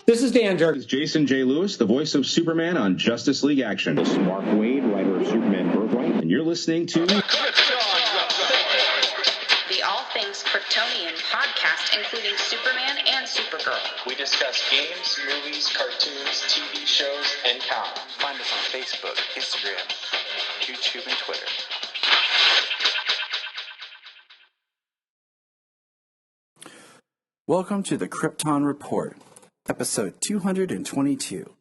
This is Dan Dirk. This is Jason J. Lewis, the voice of Superman on Justice League Action. This is Mark Wade, writer of Superman Birthright. And you're listening to The All Things Kryptonian podcast, including Superman and Supergirl. We discuss games, movies, cartoons, TV shows, and comics. Find us on Facebook, Instagram, YouTube, and Twitter. Welcome to the Krypton Report, episode 222.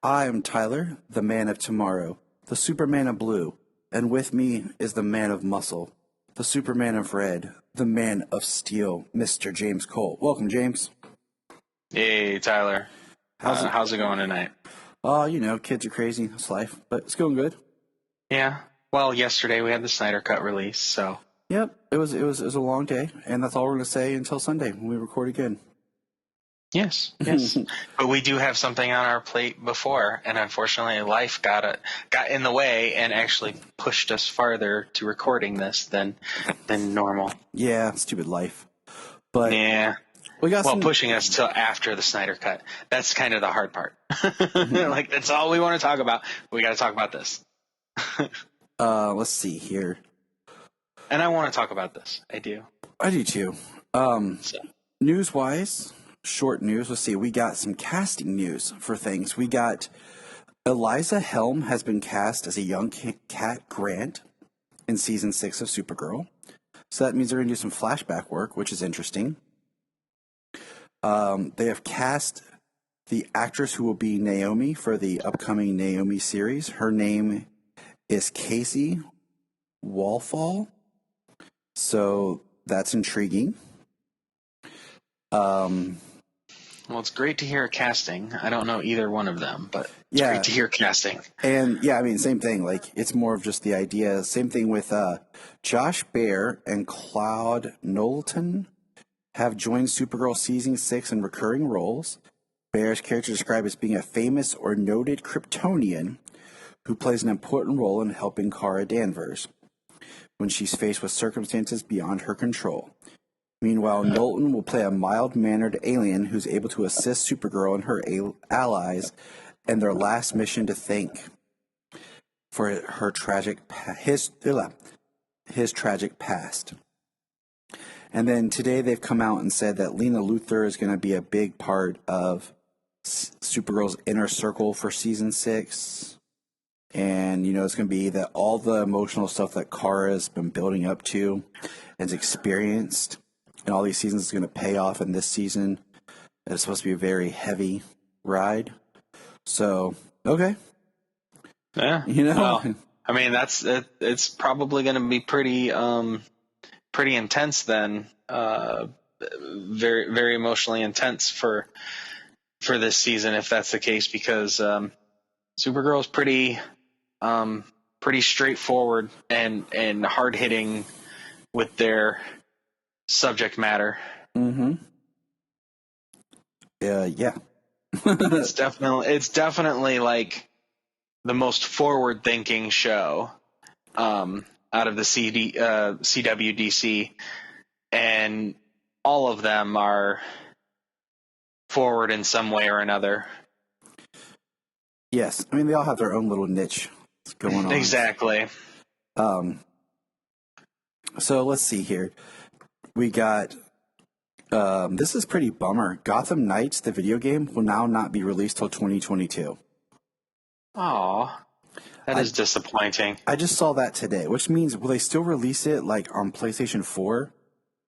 I am Tyler, the man of tomorrow, the Superman of blue, and with me is the man of muscle, the Superman of red, the man of steel, Mr. James Cole. Welcome, James. Hey, Tyler. How's it going tonight? Kids are crazy. It's life, but it's going good. Yeah. Well, yesterday we had the Snyder Cut release, so. Yep, it was a long day, and that's all we're going to say until Sunday when we record again. Yes. But we do have something on our plate before, and unfortunately life got in the way and actually pushed us farther to recording this than normal. Yeah, stupid life. But yeah. Pushing us till after the Snyder Cut. That's kind of the hard part. Like, that's all we want to talk about. We got to talk about this. Let's see here. And I want to talk about this. I do. I do too. News-wise, short news. Let's see. We got some casting news for things. We got Eliza Helm has been cast as a young Cat Grant in season 6 of Supergirl. So that means they're going to do some flashback work, which is interesting. They have cast the actress who will be Naomi for the upcoming Naomi series. Her name is Casey Wallfall. So that's intriguing. Well, it's great to hear casting. I don't know either one of them, but it's great to hear casting. And yeah, I mean, same thing. Like, it's more of just the idea. Same thing with Josh Baer and Claude Knowlton have joined Supergirl season 6 in recurring roles. Baer's character described as being a famous or noted Kryptonian who plays an important role in helping Kara Danvers when she's faced with circumstances beyond her control. Meanwhile, Knowlton will play a mild-mannered alien who's able to assist Supergirl and her allies in their last mission to thank for her his tragic past. And then today they've come out and said that Lena Luthor is going to be a big part of Supergirl's inner circle for season 6. And, it's going to be that all the emotional stuff that Kara has been building up to and has experienced in all these seasons is going to pay off in this season. It's supposed to be a very heavy ride. So, okay. Yeah. Well, I mean, it's probably going to be pretty intense then. Very, very emotionally intense for this season, if that's the case, because Supergirl's pretty straightforward and hard hitting with their subject matter. Mm-hmm. Yeah. It's definitely like the most forward thinking show out of the CWDC, and all of them are forward in some way or another. Yes, I mean, they all have their own little niche going on. Exactly. So let's see here. We got, this is pretty bummer. Gotham Knights, the video game, will now not be released till 2022. Aw, that is disappointing. I just saw that today, which means, will they still release it like on PlayStation 4,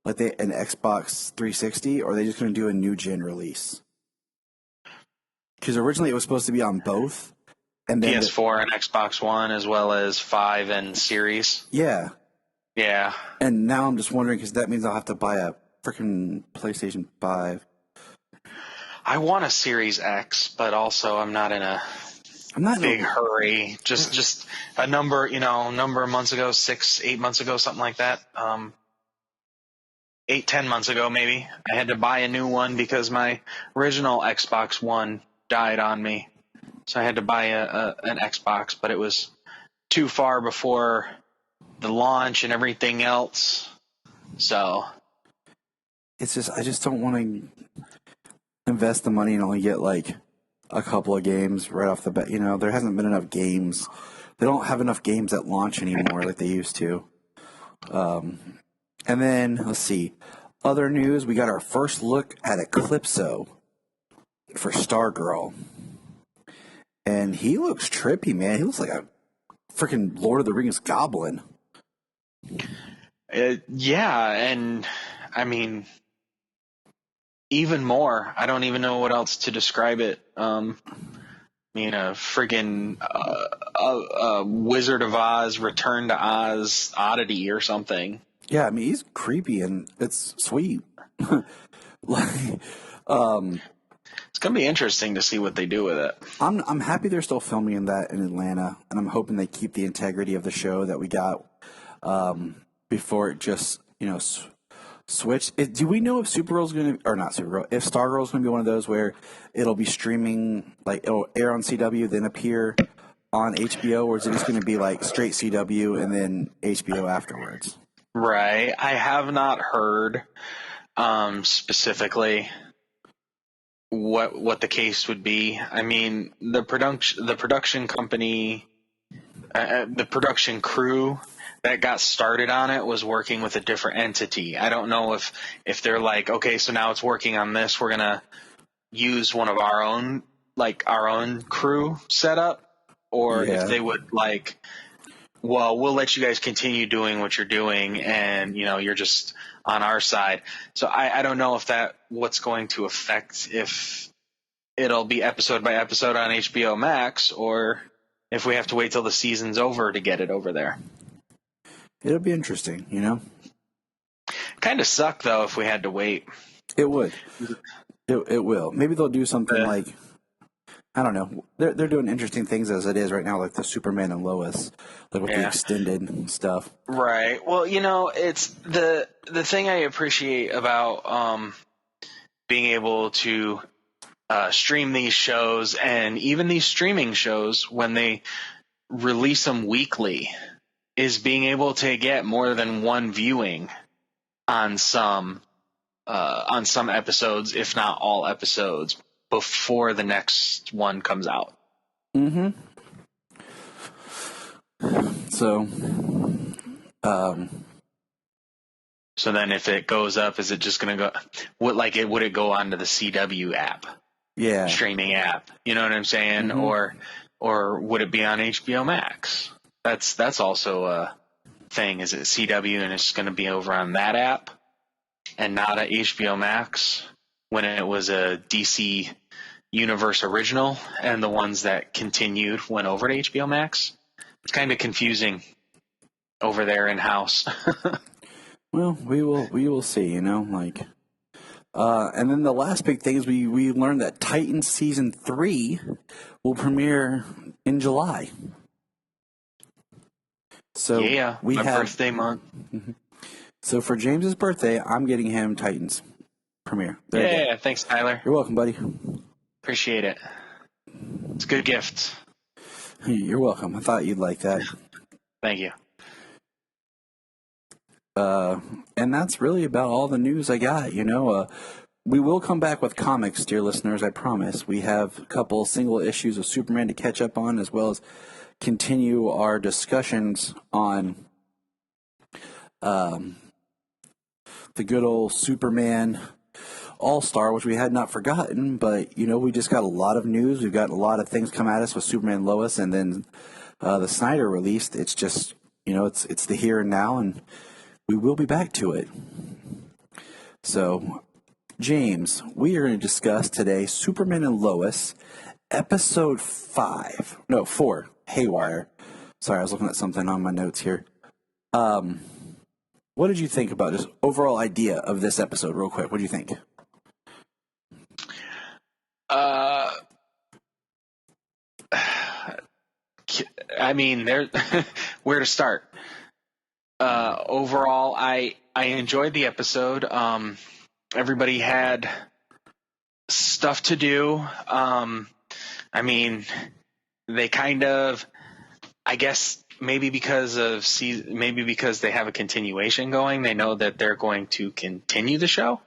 like an Xbox 360, or are they just going to do a new gen release? Because originally it was supposed to be on both. And then PS4 and Xbox One, as well as 5 and Series. Yeah. Yeah. And now I'm just wondering, because that means I'll have to buy a freaking PlayStation 5. I want a Series X, but also I'm not in a big hurry. Just a number of months ago, 6-8 months ago, something like that. 8-10 months ago, maybe, I had to buy a new one because my original Xbox One died on me. So I had to buy an Xbox, but it was too far before the launch and everything else. So it's just, I just don't want to invest the money and only get like a couple of games right off the bat. There hasn't been enough games. They don't have enough games at launch anymore like they used to. And then, let's see. Other news, we got our first look at Eclipso for Stargirl. And he looks trippy, man. He looks like a freaking Lord of the Rings goblin. Yeah, and I mean, even more. I don't even know what else to describe it. A friggin' Wizard of Oz, Return to Oz oddity or something. Yeah, I mean, he's creepy and it's sweet. It's gonna be interesting to see what they do with it. I'm happy they're still filming that in Atlanta, and I'm hoping they keep the integrity of the show that we got before it just switched. Do we know if Supergirl's going to, or not Supergirl, if Stargirl's going to be one of those where it'll be streaming, like it'll air on CW then appear on HBO, or is it just going to be like straight CW and then HBO afterwards? Right. I have not heard specifically what the case would be. I mean, the production company, the production crew that got started on it was working with a different entity. I don't know if they're like, okay, so now it's working on this, we're gonna use one of our own crew setup, or if they would like, well, we'll let you guys continue doing what you're doing, and you're just on our side. So I don't know if what's going to affect, if it'll be episode by episode on HBO Max, or if we have to wait till the season's over to get it over there. It'll be interesting, Kind of suck though if we had to wait. It would. It will. Maybe they'll do something like, I don't know. They're doing interesting things as it is right now, like the Superman and Lois, like with the extended stuff. Right. Well, it's the thing I appreciate about being able to stream these shows, and even these streaming shows when they release them weekly, is being able to get more than one viewing on some episodes, if not all episodes, before the next one comes out. Mm-hmm. So, so then if it goes up, is it just going to go? Would it go onto the CW app? Yeah. Streaming app. You know what I'm saying? Mm-hmm. Or would it be on HBO Max? That's also a thing. Is it CW and it's going to be over on that app and not at HBO Max when it was a DC Universe original and the ones that continued went over to HBO Max? It's kind of confusing over there in house. Well, we will see. And then the last big thing is we learned that Titans season 3 will premiere in July. So yeah, we my have birthday month. Mm-hmm. So for James's birthday, I'm getting him Titans premiere. Yeah, thanks, Tyler. You're welcome, buddy. Appreciate it. It's a good gift. You're welcome. I thought you'd like that. Thank you. And that's really about all the news I got. We will come back with comics, dear listeners, I promise. We have a couple single issues of Superman to catch up on, as well as continue our discussions on the good old Superman All-Star, which we had not forgotten, but we just got a lot of news. We've got a lot of things come at us with Superman and Lois, and then the Snyder released. It's just it's the here and now, and we will be back to it. So, James, we are going to discuss today Superman and Lois, episode 4, Haywire. Sorry, I was looking at something on my notes here. What did you think about this overall idea of this episode, real quick? What do you think? I mean, where to start? Overall, I enjoyed the episode. Everybody had stuff to do. I mean, they kind of, I guess, maybe because they have a continuation going, they know that they're going to continue the show.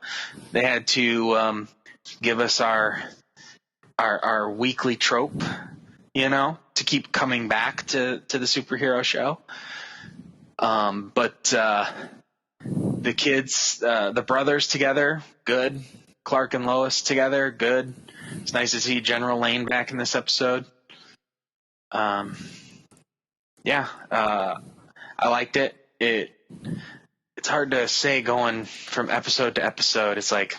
They had to give us our weekly trope, to keep coming back to the superhero show. But the kids, the brothers together, good. Clark and Lois together, good. It's nice to see General Lane back in this episode. I liked it. It's hard to say going from episode to episode. It's like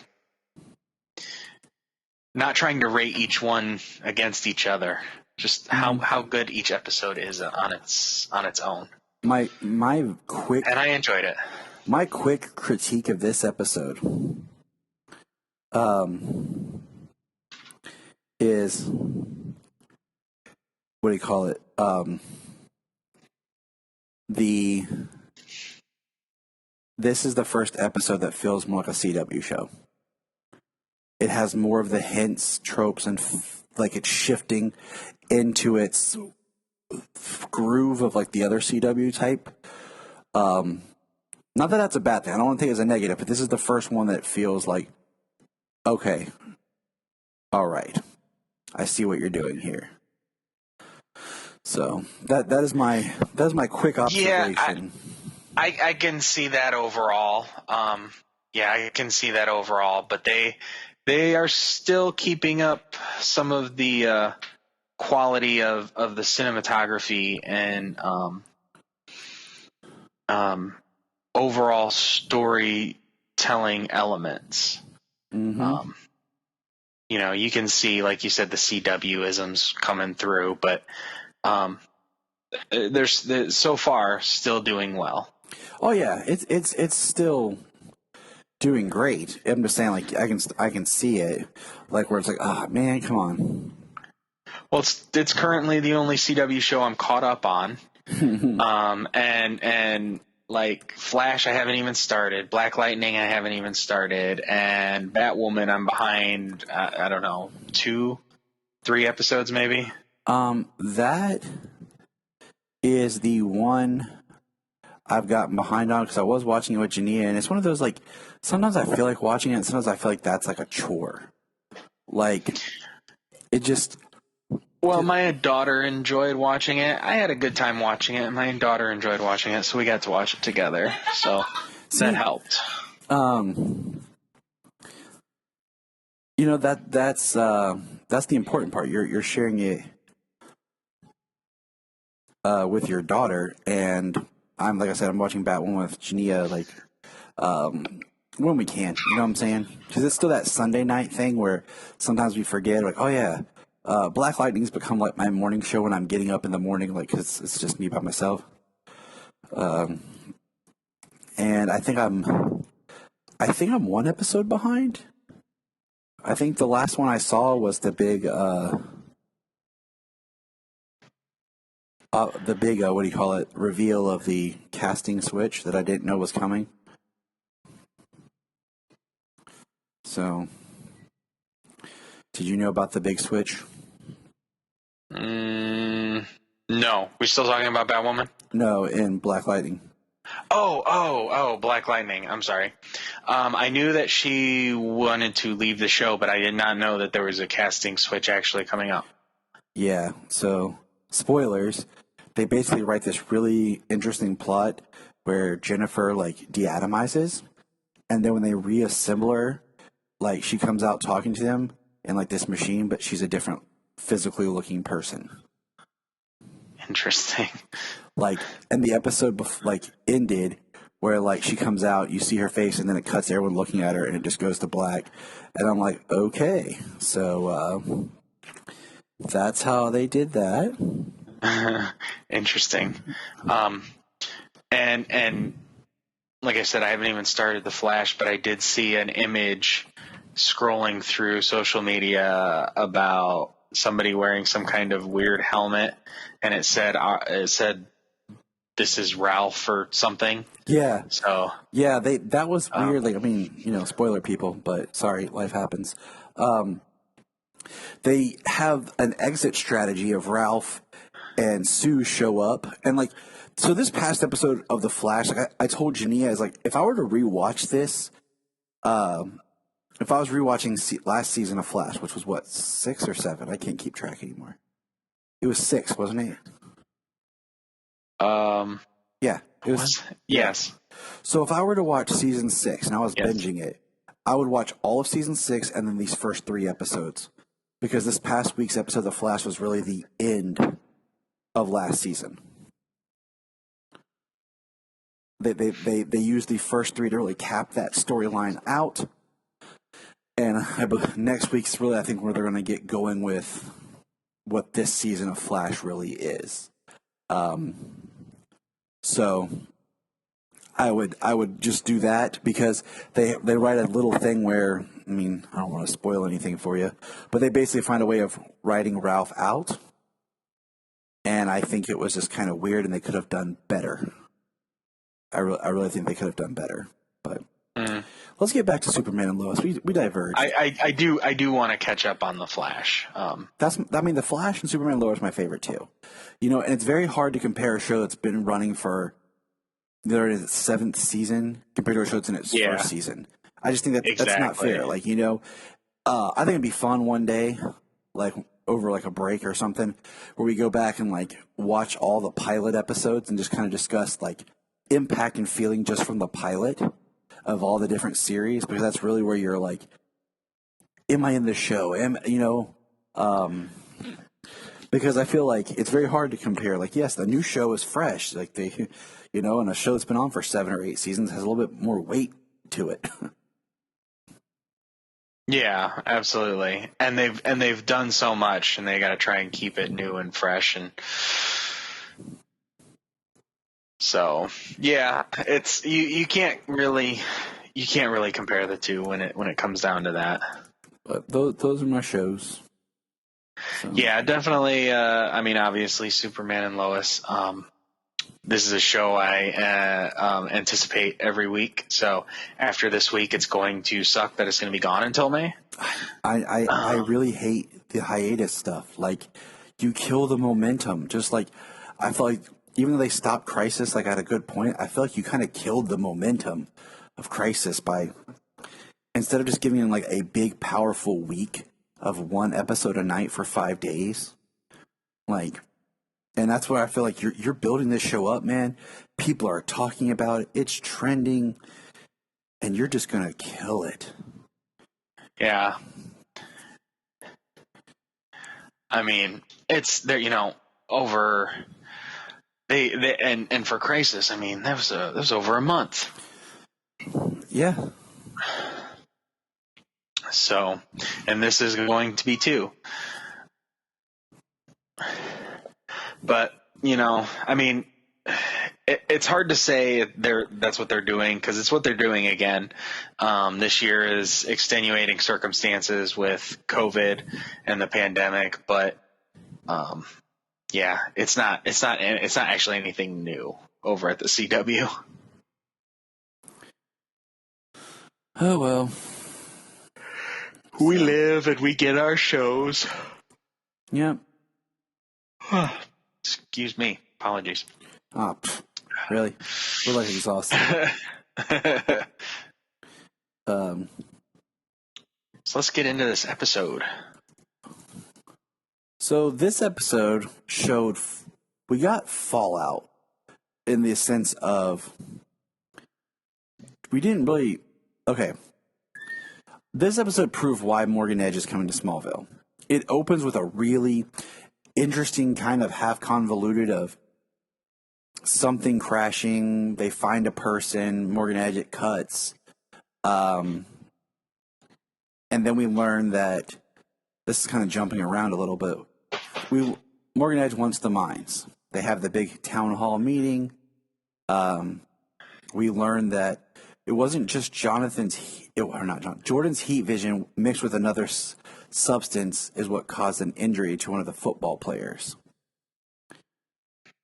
not trying to rate each one against each other. Just how good each episode is on its own. My quick And I enjoyed it. My quick critique of this episode is, what do you call it? This is the first episode that feels more like a CW show. It has more of the hints, tropes, and like it's shifting into its groove of like the other CW type. Not that that's a bad thing. I don't want to take it as a negative, but this is the first one that feels like, okay, all right, I see what you're doing here. So that is my quick observation. Yeah, I can see that overall. I can see that overall, but they are still keeping up some of the quality of the cinematography and overall storytelling elements. Mm-hmm. You can see, like you said, the CW-isms coming through, but they're so far still doing well. Oh yeah, it's still doing great. I'm just saying, like I can see it, like where it's like, oh man, come on. Well, it's currently the only CW show I'm caught up on, and like Flash, I haven't even started. Black Lightning, I haven't even started, and Batwoman, I'm behind. I don't know, 2-3 episodes maybe. That is the one I've gotten behind on because I was watching it with Jania, and it's one of those, like, sometimes I feel like watching it, and sometimes I feel like that's like a chore. Like, it just. Well, my daughter enjoyed watching it. I had a good time watching it. My daughter enjoyed watching it, so we got to watch it together. So that helped. That's the important part. You're sharing it with your daughter, and like I said, I'm watching Batwoman with Jania, like when we can. You know what I'm saying? Because it's still that Sunday night thing where sometimes we forget, like, oh yeah. Black Lightning's become like my morning show when I'm getting up in the morning, like, 'cause it's just me by myself. And I think I'm one episode behind. I think the last one I saw was the big what do you call it, reveal of the casting switch that I didn't know was coming. So, did you know about the big switch? No. We still talking about Batwoman? No, in Black Lightning. Oh, Black Lightning. I'm sorry. I knew that she wanted to leave the show, but I did not know that there was a casting switch actually coming up. Yeah, so, spoilers, they basically write this really interesting plot where Jennifer, like, deatomizes, and then when they reassemble her, like, she comes out talking to them in, like, this machine, but she's a different physically looking person. Interesting. Like, and the episode ended where, like, she comes out, you see her face, and then it cuts everyone looking at her, and it just goes to black. And I'm like, okay, so that's how they did that. Interesting. And like I said, I haven't even started The Flash, but I did see an image scrolling through social media about somebody wearing some kind of weird helmet, and it said this is Ralph or something. Yeah. So yeah, that was weird. Like, I mean, spoiler people, but sorry, life happens. They have an exit strategy of Ralph and Sue show up, and like, so this past episode of The Flash, like I told Jania, is like, if I were to rewatch this, if I was rewatching last season of Flash, which was what, 6 or 7? I can't keep track anymore. It was 6, wasn't it? Yeah, it was. Yes. So if I were to watch season 6 and I was binging it, I would watch all of season 6 and then these first 3 episodes, because this past week's episode of The Flash was really the end of last season. They used the first 3 to really cap that storyline out, and next week's really, I think, where they're going to get going with what this season of Flash really is. So I would just do that, because they write a little thing where, I mean, I don't want to spoil anything for you, but they basically find a way of writing Ralph out, and I think it was just kind of weird, and they could have done better. I really think they could have done better, but let's get back to Superman and Lois. We diverged. I do want to catch up on the Flash. The Flash and Superman and Lois are my favorite too. You know, and it's very hard to compare a show that's been running for they're in its 7th season compared to a show that's in its first season. I just think that's not fair. Like, you know, I think it'd be fun one day, like over like a break or something, where we go back and like watch all the pilot episodes and just kind of discuss like impact and feeling just from the pilot of all the different series, because that's really where you're like, am I in the show? Because I feel like it's very hard to compare. Like, yes, the new show is fresh, like and a show that's been on for 7 or 8 seasons has a little bit more weight to it. Yeah, absolutely. And they've done so much, and they got to try and keep it new and fresh. And so, yeah, it's you can't really compare the two when it comes down to that. But those are my shows. So. Yeah, definitely. I mean, obviously, Superman and Lois. This is a show I anticipate every week. So after this week, it's going to suck that it's going to be gone until May. I really hate the hiatus stuff. Like, you kill the momentum. Just like, I feel like even though they stopped Crisis, like at a good point, I feel like you kind of killed the momentum of Crisis by, instead of just giving them like a big, powerful week of 1 episode a night for 5 days. Like, and that's where I feel like you're building this show up, man. People are talking about it. It's trending. And you're just going to kill it. Yeah. I mean, it's there, over they and for Crisis, I mean, that was over a month. Yeah. So, and this is going to be 2. But, I mean, it's hard to say that's what they're doing, because it's what they're doing again. This year is extenuating circumstances with COVID and the pandemic, but yeah, it's not actually anything new over at the CW. Oh well. We live and we get our shows. Yep. Excuse me. Apologies. Oh, really? We're like exhausted. So let's get into this episode. So this episode showed we got fallout in the sense of we didn't really. Okay. This episode proved why Morgan Edge is coming to Smallville. It opens with a really interesting kind of half convoluted of something crashing, they find a person, Morgan Edge, it cuts. And then we learn that this is kind of jumping around a little bit. Morgan Edge wants the mines. They have the big town hall meeting. We learn that it wasn't just Jordan's heat vision mixed with another substance is what caused an injury to one of the football players.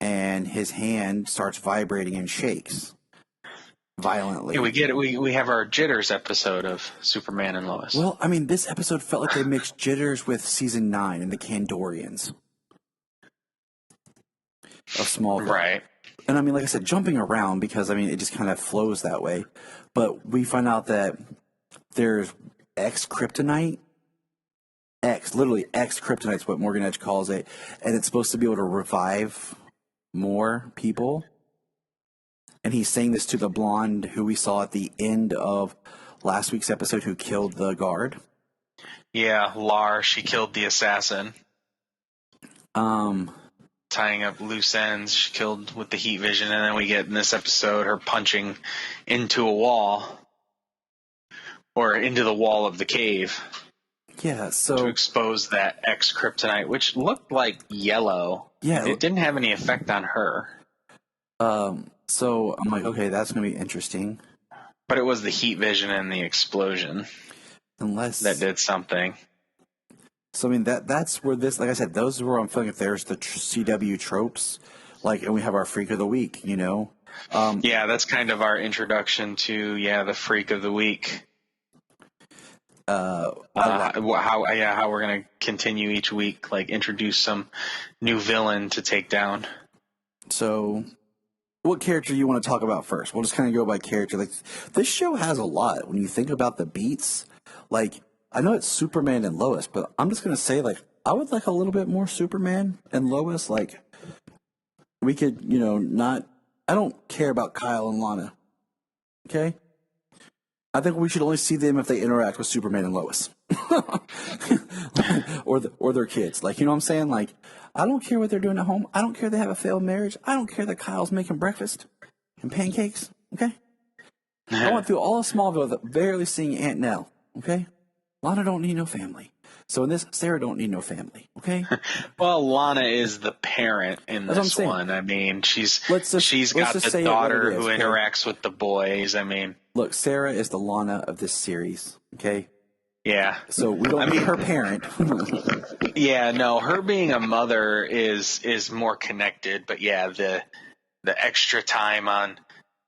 And his hand starts vibrating and shakes violently. Yeah, we have our Jitters episode of Superman and Lois. Well, I mean, this episode felt like they mixed Jitters with season 9 and the Kandorians of Smallville. Right. And I mean, like I said, jumping around because, I mean, it just kind of flows that way. But we find out that there's X kryptonite. Literally X kryptonite is what Morgan Edge calls it, and it's supposed to be able to revive more people. And he's saying this to the blonde who we saw at the end of last week's episode who killed the guard. Yeah, Lar, she killed the assassin. Tying up loose ends, she killed with the heat vision, and then we get in this episode her punching into a wall, or into the wall of the cave. Yeah, so to expose that X kryptonite, which looked like yellow. Yeah, it didn't have any effect on her. So I'm like, okay, that's gonna be interesting. But it was the heat vision and the explosion that did something. So I mean that's where this, like I said, those are where I'm feeling if there's the CW tropes, like, and we have our freak of the week, you know. Yeah, that's kind of our introduction to the freak of the week. How we're gonna continue each week, like introduce some new villain to take down. So, what character do you want to talk about first? We'll just kind of go by character. Like, this show has a lot when you think about the beats. Like, I know it's Superman and Lois, but I'm just gonna say, like, I would like a little bit more Superman and Lois. Like, we could, not. I don't care about Kyle and Lana. Okay. I think we should only see them if they interact with Superman and Lois, or their kids. Like, you know what I'm saying? Like, I don't care what they're doing at home. I don't care they have a failed marriage. I don't care that Kyle's making breakfast and pancakes. Okay, I went through all of Smallville without barely seeing Aunt Nell. Okay, Lana don't need no family. So in this, Sarah don't need no family. Okay. Well, Lana is the parent in this one. I mean, she's got the daughter who interacts with the boys. I mean, look, Sarah is the Lana of this series. Okay. Yeah. So we don't need her parent. Yeah, no, her being a mother is more connected, but yeah, the extra time on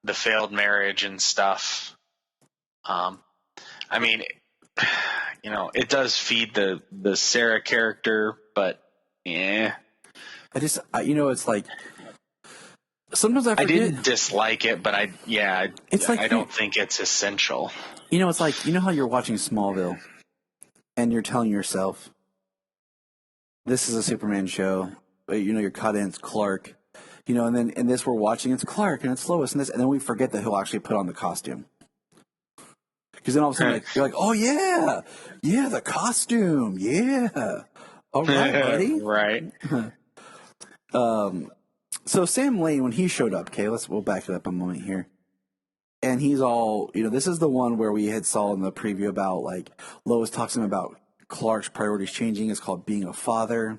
the failed marriage and stuff. I mean, it does feed the Sarah character, but yeah. It's like sometimes I forget. I didn't dislike it, but I don't think it's essential. It's like, how you're watching Smallville and you're telling yourself, this is a Superman show, but you're caught in, it's Clark, and then in this we're watching, it's Clark and it's Lois and this, and then we forget that he'll actually put on the costume. Because then all of a sudden you're like, oh yeah, the costume, yeah. All right, buddy. Right. So Sam Lane, when he showed up, okay, we'll back it up a moment here. And he's all, this is the one where we had saw in the preview about, like, Lois talks to him about Clark's priorities changing. It's called being a father.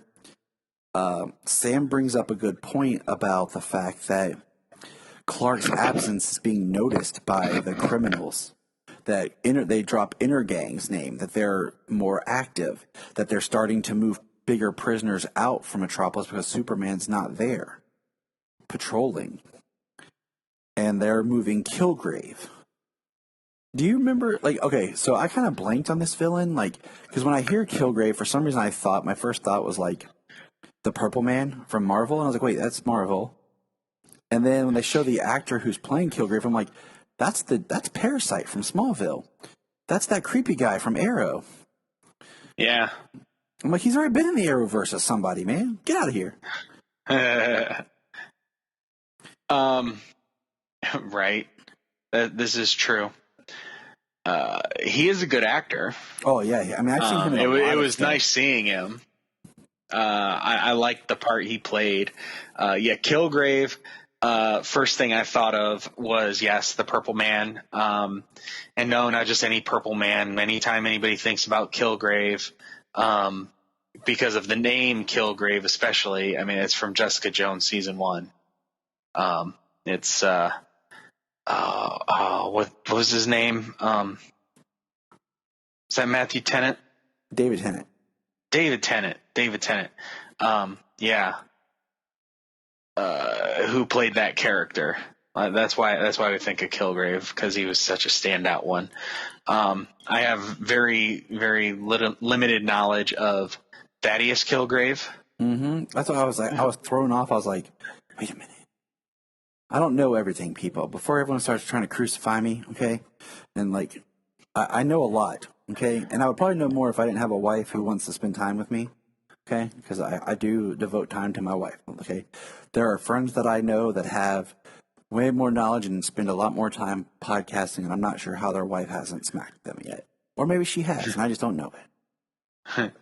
Sam brings up a good point about the fact that Clark's absence is being noticed by the criminals. That they drop Intergang's name, that they're more active, that they're starting to move bigger prisoners out from Metropolis because Superman's not there patrolling. And they're moving Kilgrave. Do you remember, so I kind of blanked on this villain, because when I hear Kilgrave, for some reason my first thought was, the Purple Man from Marvel, and I was like, wait, that's Marvel. And then when they show the actor who's playing Kilgrave, I'm like, that's Parasite from Smallville. That's that creepy guy from Arrow. Yeah. I'm like, he's already been in the Arrowverse as somebody, man. Get out of here. Right. This is true. He is a good actor. Oh yeah. I mean, I've seen him. It was nice seeing him. I liked the part he played. Kilgrave. First thing I thought of was, yes, the Purple Man. And no, not just any Purple Man. Anytime anybody thinks about Kilgrave, because of the name Kilgrave, especially, I mean, it's from Jessica Jones season 1. It's what was his name? Is that Matthew Tennant? David Tennant. Yeah. Who played that character? That's why we think of Kilgrave, because he was such a standout one. I have very, very limited knowledge of Thaddeus Kilgrave. Mm-hmm. That's what I was like. I was thrown off. I was like, wait a minute. I don't know everything, people. Before everyone starts trying to crucify me, okay? And I know a lot. Okay, and I would probably know more if I didn't have a wife who wants to spend time with me. Okay, because I do devote time to my wife. Okay, there are friends that I know that have way more knowledge and spend a lot more time podcasting, and I'm not sure how their wife hasn't smacked them yet. Or maybe she has, and I just don't know it.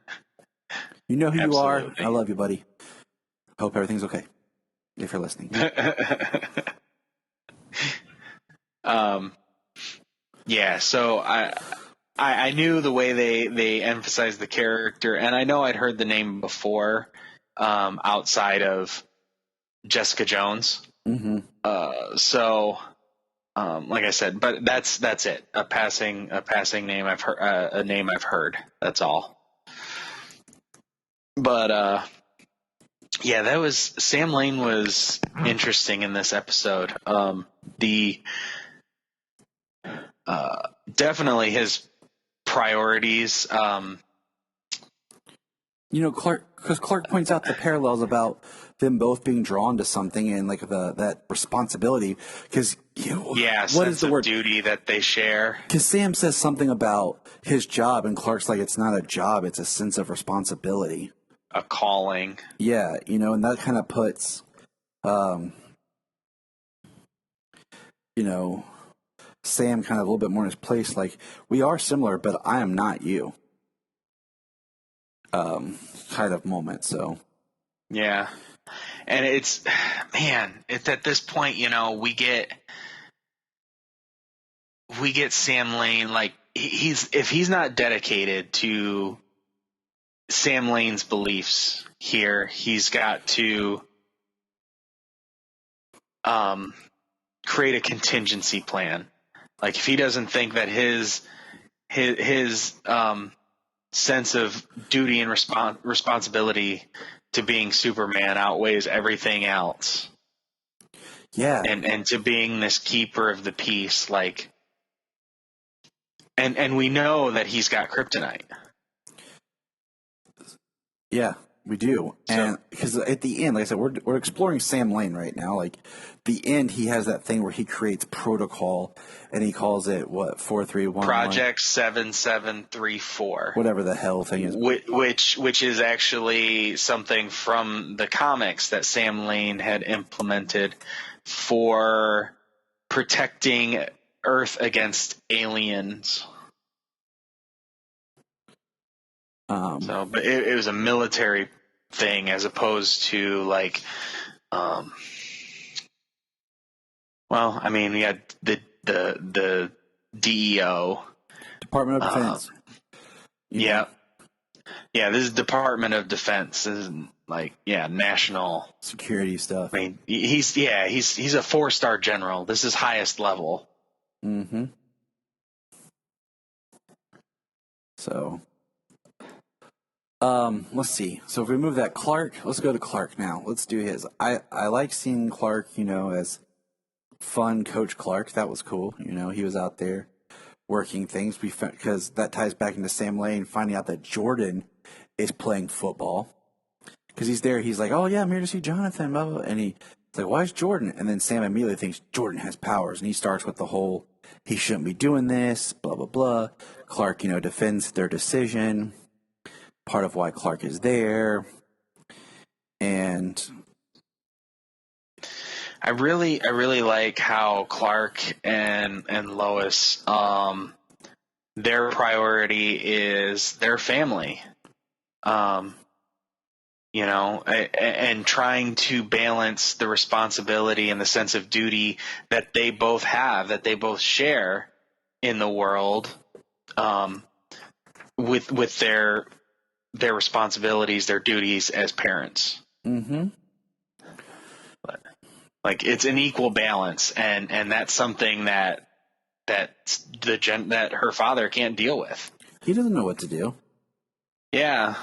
You know who you are. Absolutely. I love you, buddy. Hope everything's okay, if you're listening. Yeah, so I knew the way they emphasized the character, and I know I'd heard the name before, outside of Jessica Jones. Mm-hmm. So, like I said, but that's it. A passing name I've heard, a name I've heard. That's all. But yeah, Sam Lane was interesting in this episode. Definitely his priorities. Clark points out the parallels about them both being drawn to something and like that responsibility. Because what is the word? Duty that they share. Because Sam says something about his job, and Clark's like, it's not a job; it's a sense of responsibility, A calling. Yeah, and that kind of puts, Sam kind of a little bit more in his place. Like, we are similar, but I am not you. Kind of moment. So, yeah, and it's at this point, we get Sam Lane, like if he's not dedicated to Sam Lane's beliefs here, he's got to create a contingency plan. Like if he doesn't think that his sense of duty and responsibility to being Superman outweighs everything else. Yeah. And to being this keeper of the peace, like, and we know that he's got kryptonite. Yeah, we do. And because at the end, like I said, we're exploring Sam Lane right now. Like the end, he has that thing where he creates protocol and he calls it 4311 Project 7734. Whatever the hell thing is. Which is actually something from the comics that Sam Lane had implemented for protecting Earth against aliens. But it was a military thing as opposed to like, well, I mean, we had the DEO, Department of Defense. Yeah, this is Department of Defense. This is like, national security stuff. I mean, he's a 4-star general. This is highest level. Mm-hmm. So. Let's see. So if we move that Clark, let's go to Clark now. Let's do his. I like seeing Clark, as fun Coach Clark. That was cool. He was out there working things. Because that ties back into Sam Lane finding out that Jordan is playing football. Because he's there. He's like, oh yeah, I'm here to see Jonathan. Blah, blah. And he's like, why is Jordan? And then Sam immediately thinks Jordan has powers. And he starts with the whole, he shouldn't be doing this, blah, blah, blah. Clark, defends their decision. Part of why Clark is there, and I really like how Clark and Lois, their priority is their family, and trying to balance the responsibility and the sense of duty that they both have, that they both share in the world, with their responsibilities, their duties as parents. Mm-hmm. But, like, it's an equal balance, and that's something that her father can't deal with. He doesn't know what to do. Yeah.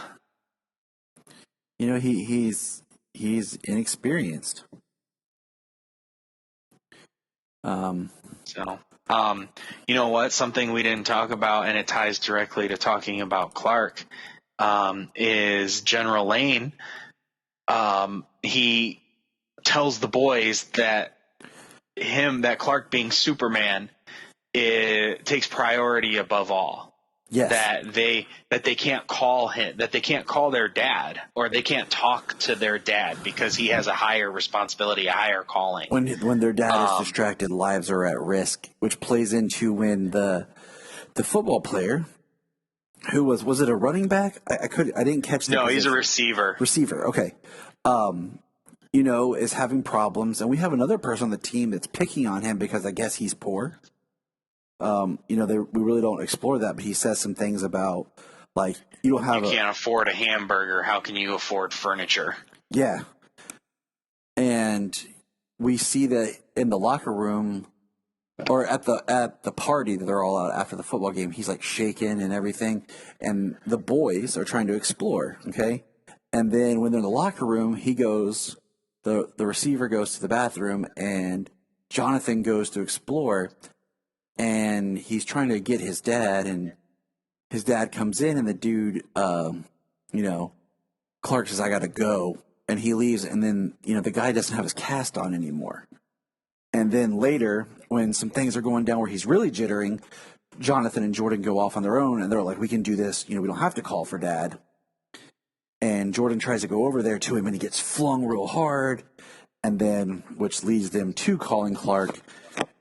He's inexperienced. You know what? Something we didn't talk about, and it ties directly to talking about Clark, is General Lane. He tells the boys that Clark being Superman takes priority above all. Yes. that they can't call him, that they can't call their dad, or they can't talk to their dad because he has a higher responsibility, a higher calling. When their dad is distracted, lives are at risk, which plays into when the football player, who was it a running back? I didn't catch the No, position. he's a receiver. Receiver, okay. Is having problems, and we have another person on the team that's picking on him because I guess he's poor. We really don't explore that, but he says some things about, like, you can't afford a hamburger. How can you afford furniture? Yeah. And we see that in the locker room, or at the party that they're all out after the football game, he's like shaking and everything, and the boys are trying to explore, okay? And then when they're in the locker room, the receiver goes to the bathroom, and Jonathan goes to explore, and he's trying to get his dad, and his dad comes in, and the dude, Clark says, "I gotta go," and he leaves, and then, the guy doesn't have his cast on anymore. And then later, when some things are going down where he's really jittering, Jonathan and Jordan go off on their own, and they're like, "We can do this, we don't have to call for dad." And Jordan tries to go over there to him, and he gets flung real hard, and then, which leads them to calling Clark.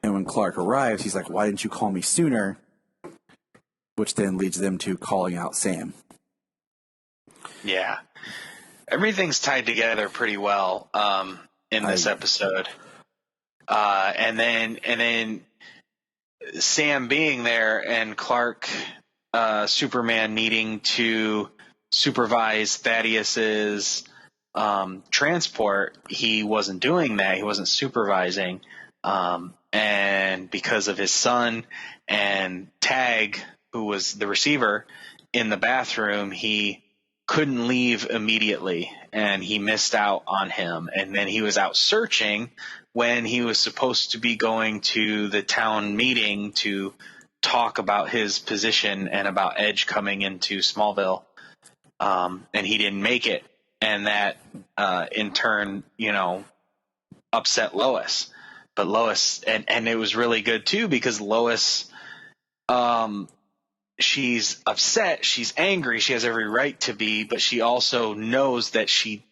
And when Clark arrives, he's like, "Why didn't you call me sooner?" Which then leads them to calling out Sam. Yeah. Everything's tied together pretty well in this episode. And then Sam being there and Clark, Superman, needing to supervise Thaddeus's transport. He wasn't doing that. He wasn't supervising. And because of his son and Tag, who was the receiver, in the bathroom, he couldn't leave immediately, and he missed out on him. And then he was out searching when he was supposed to be going to the town meeting to talk about his position and about Edge coming into Smallville. And he didn't make it. And that, in turn, upset Lois. But Lois, and it was really good too, because Lois, she's upset, she's angry, she has every right to be, but she also knows that she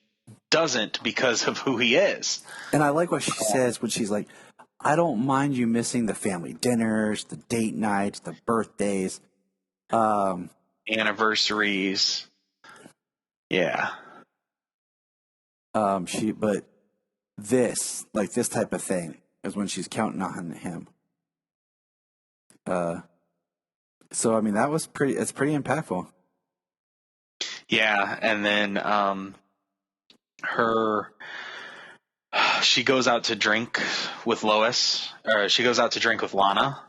doesn't because of who he is. And I like what she says when she's like, "I don't mind you missing the family dinners, the date nights, the birthdays, anniversaries." Yeah. But this type of thing is when she's counting on him. So I mean, it's pretty impactful. Yeah, and then she goes out to drink with Lois, or she goes out to drink with Lana,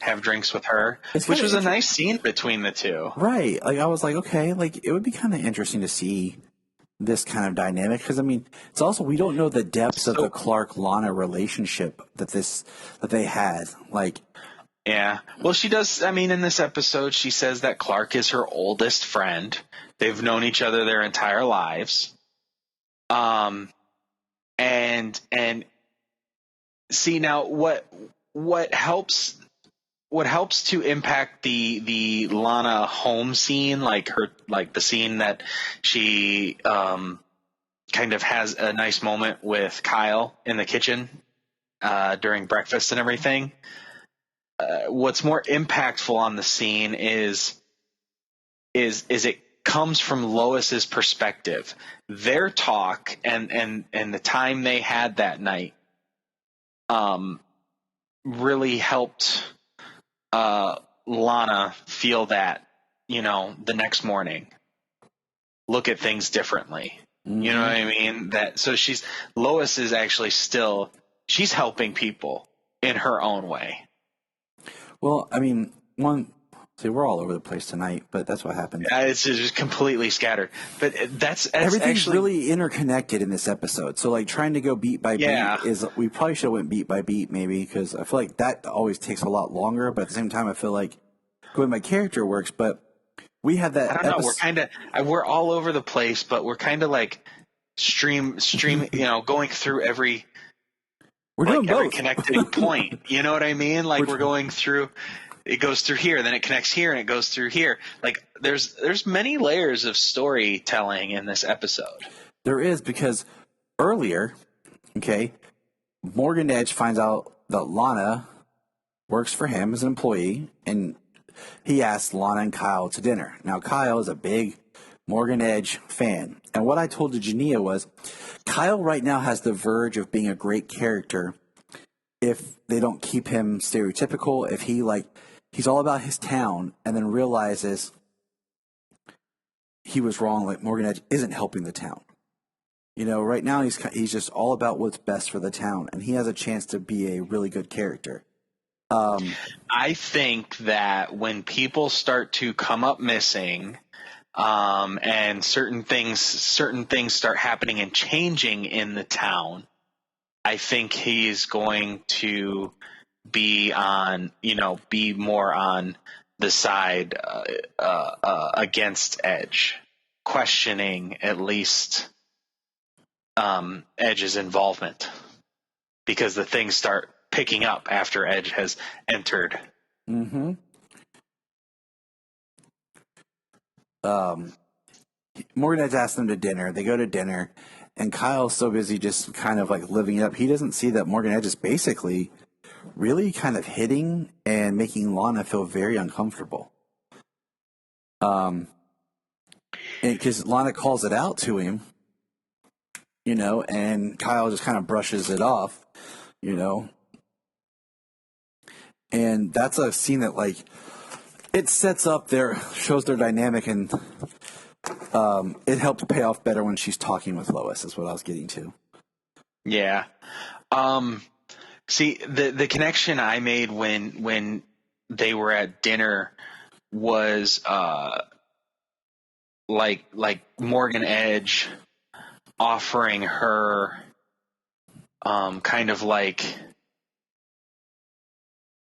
have drinks with her, which was a nice scene between the two. Right. Like, I was like, okay, like, it would be kind of interesting to see this kind of dynamic, because I mean, it's also, we don't know the depths of the Clark-Lana relationship that they had. Like, yeah. Well, she does. I mean, in this episode, she says that Clark is her oldest friend. They've known each other their entire lives. And see, now what helps to impact the Lana home scene, like the scene that she kind of has a nice moment with Kyle in the kitchen during breakfast and everything. What's more impactful on the scene is it comes from Lois's perspective. Their talk and the time they had that night really helped Lana feel that, the next morning, look at things differently. Mm-hmm. You know what I mean? So Lois is actually she's helping people in her own way. Well, I mean, we're all over the place tonight, but that's what happened. It's just completely scattered. But that's everything's actually really interconnected in this episode. So, like, trying to go beat by beat we probably should have went beat by beat, maybe, because I feel like that always takes a lot longer. But at the same time, I feel like going by character works. But we had that. I don't know. We're all over the place, but we're kind of like stream, going through every. We're doing every both. connecting point. You know what I mean? Like, we're going through. it goes through here, then it connects here, and it goes through here. Like there's many layers of storytelling in this episode. There is, because earlier, okay, Morgan Edge finds out that Lana works for him as an employee, and he asks Lana and Kyle to dinner. Now, Kyle is a big Morgan Edge fan. And what I told to Jania was, Kyle right now has the verge of being a great character if they don't keep him stereotypical, if he's all about his town and then realizes he was wrong, like Morgan Edge isn't helping the town. You know, right now he's just all about what's best for the town, and he has a chance to be a really good character. I think that when people start to come up missing, and certain things start happening and changing in the town, I think he's going to be more on the side against Edge, questioning at least Edge's involvement, because the things start picking up after Edge has entered. Mm-hmm. Morgan Edge asks them to dinner. They go to dinner, and Kyle's so busy just kind of like living it up. He doesn't see that Morgan Edge is basically really kind of hitting and making Lana feel very uncomfortable. Because Lana calls it out to him, you know, and Kyle just kind of brushes it off, you know. And that's a scene that, like, it sets up shows their dynamic, and it helped pay off better when she's talking with Lois, is what I was getting to. Yeah. See, the connection I made when they were at dinner was like Morgan Edge offering her kind of like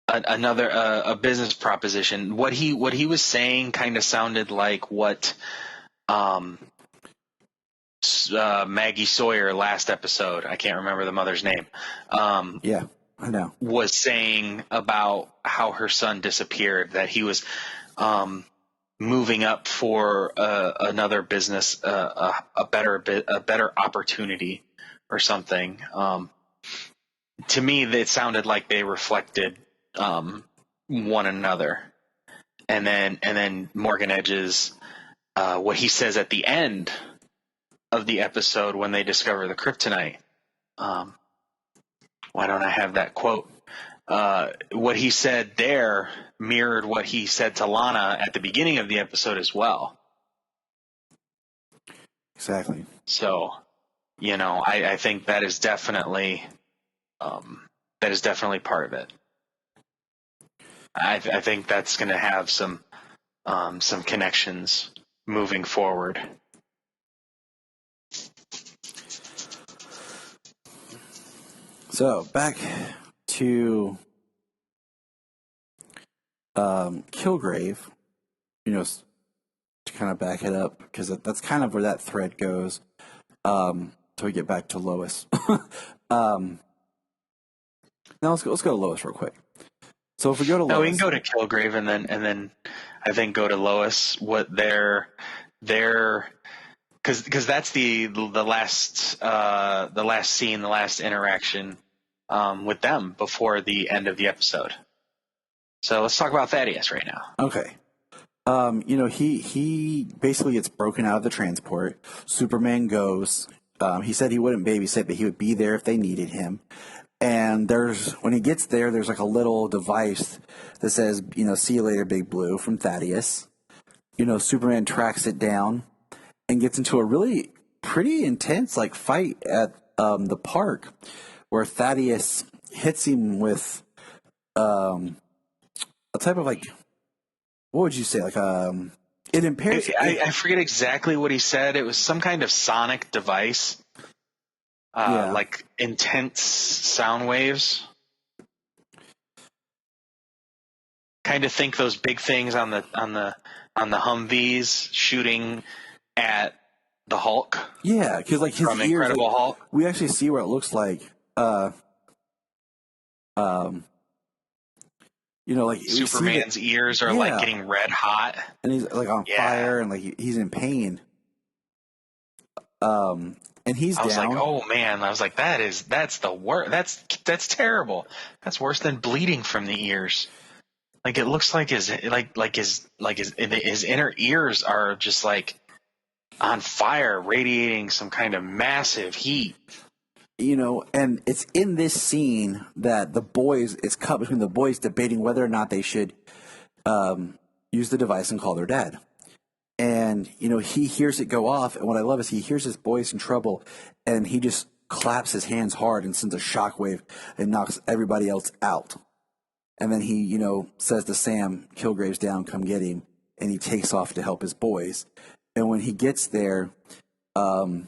a business proposition. What he was saying kind of sounded like what Maggie Sawyer last episode, I can't remember the mother's name. Yeah, I know. Was saying about how her son disappeared, that he was moving up for another business, a better opportunity or something. To me, it sounded like they reflected one another. And then Morgan Edge's what he says at the end of the episode when they discover the kryptonite. Why don't I have that quote? What he said there mirrored what he said to Lana at the beginning of the episode as well. Exactly. So, you know, I think that is definitely part of it. I think that's going to have some connections moving forward. So back to Kilgrave, you know, to kind of back it up, because that's kind of where that thread goes. Till we get back to Lois. Now let's go to Lois real quick. So if we go to Lois, we can go to Kilgrave and then I think go to Lois. What their because that's the last scene, the last interaction with them before the end of the episode. So let's talk about Thaddeus right now. Okay. You know, he basically gets broken out of the transport. Superman goes. He said he wouldn't babysit, but he would be there if they needed him. And when he gets there, there's like a little device that says, you know, "See you later, Big Blue," from Thaddeus. You know, Superman tracks it down and gets into a really pretty intense like fight at the park, where Thaddeus hits him with a type of like, what would you say, like it impairs. I forget exactly what he said. It was some kind of sonic device. Like intense sound waves. Kind of think those big things on the Humvees shooting at the Hulk. Yeah, because like his from ears, Incredible like, Hulk. we actually see what it looks like. You like we see Superman's ears are like getting red hot, and he's like on fire, and like he's in pain. And he's down. I was like, oh man, I was like, that's the worst. That's terrible. That's worse than bleeding from the ears. Like it looks like his inner ears are just like on fire, radiating some kind of massive heat. And it's in this scene that it's cut between the boys debating whether or not they should use the device and call their dad. And, he hears it go off. And what I love is he hears his boys in trouble and he just claps his hands hard and sends a shockwave and knocks everybody else out. And then he, says to Sam, Kilgrave's down, come get him. And he takes off to help his boys. And when he gets there, the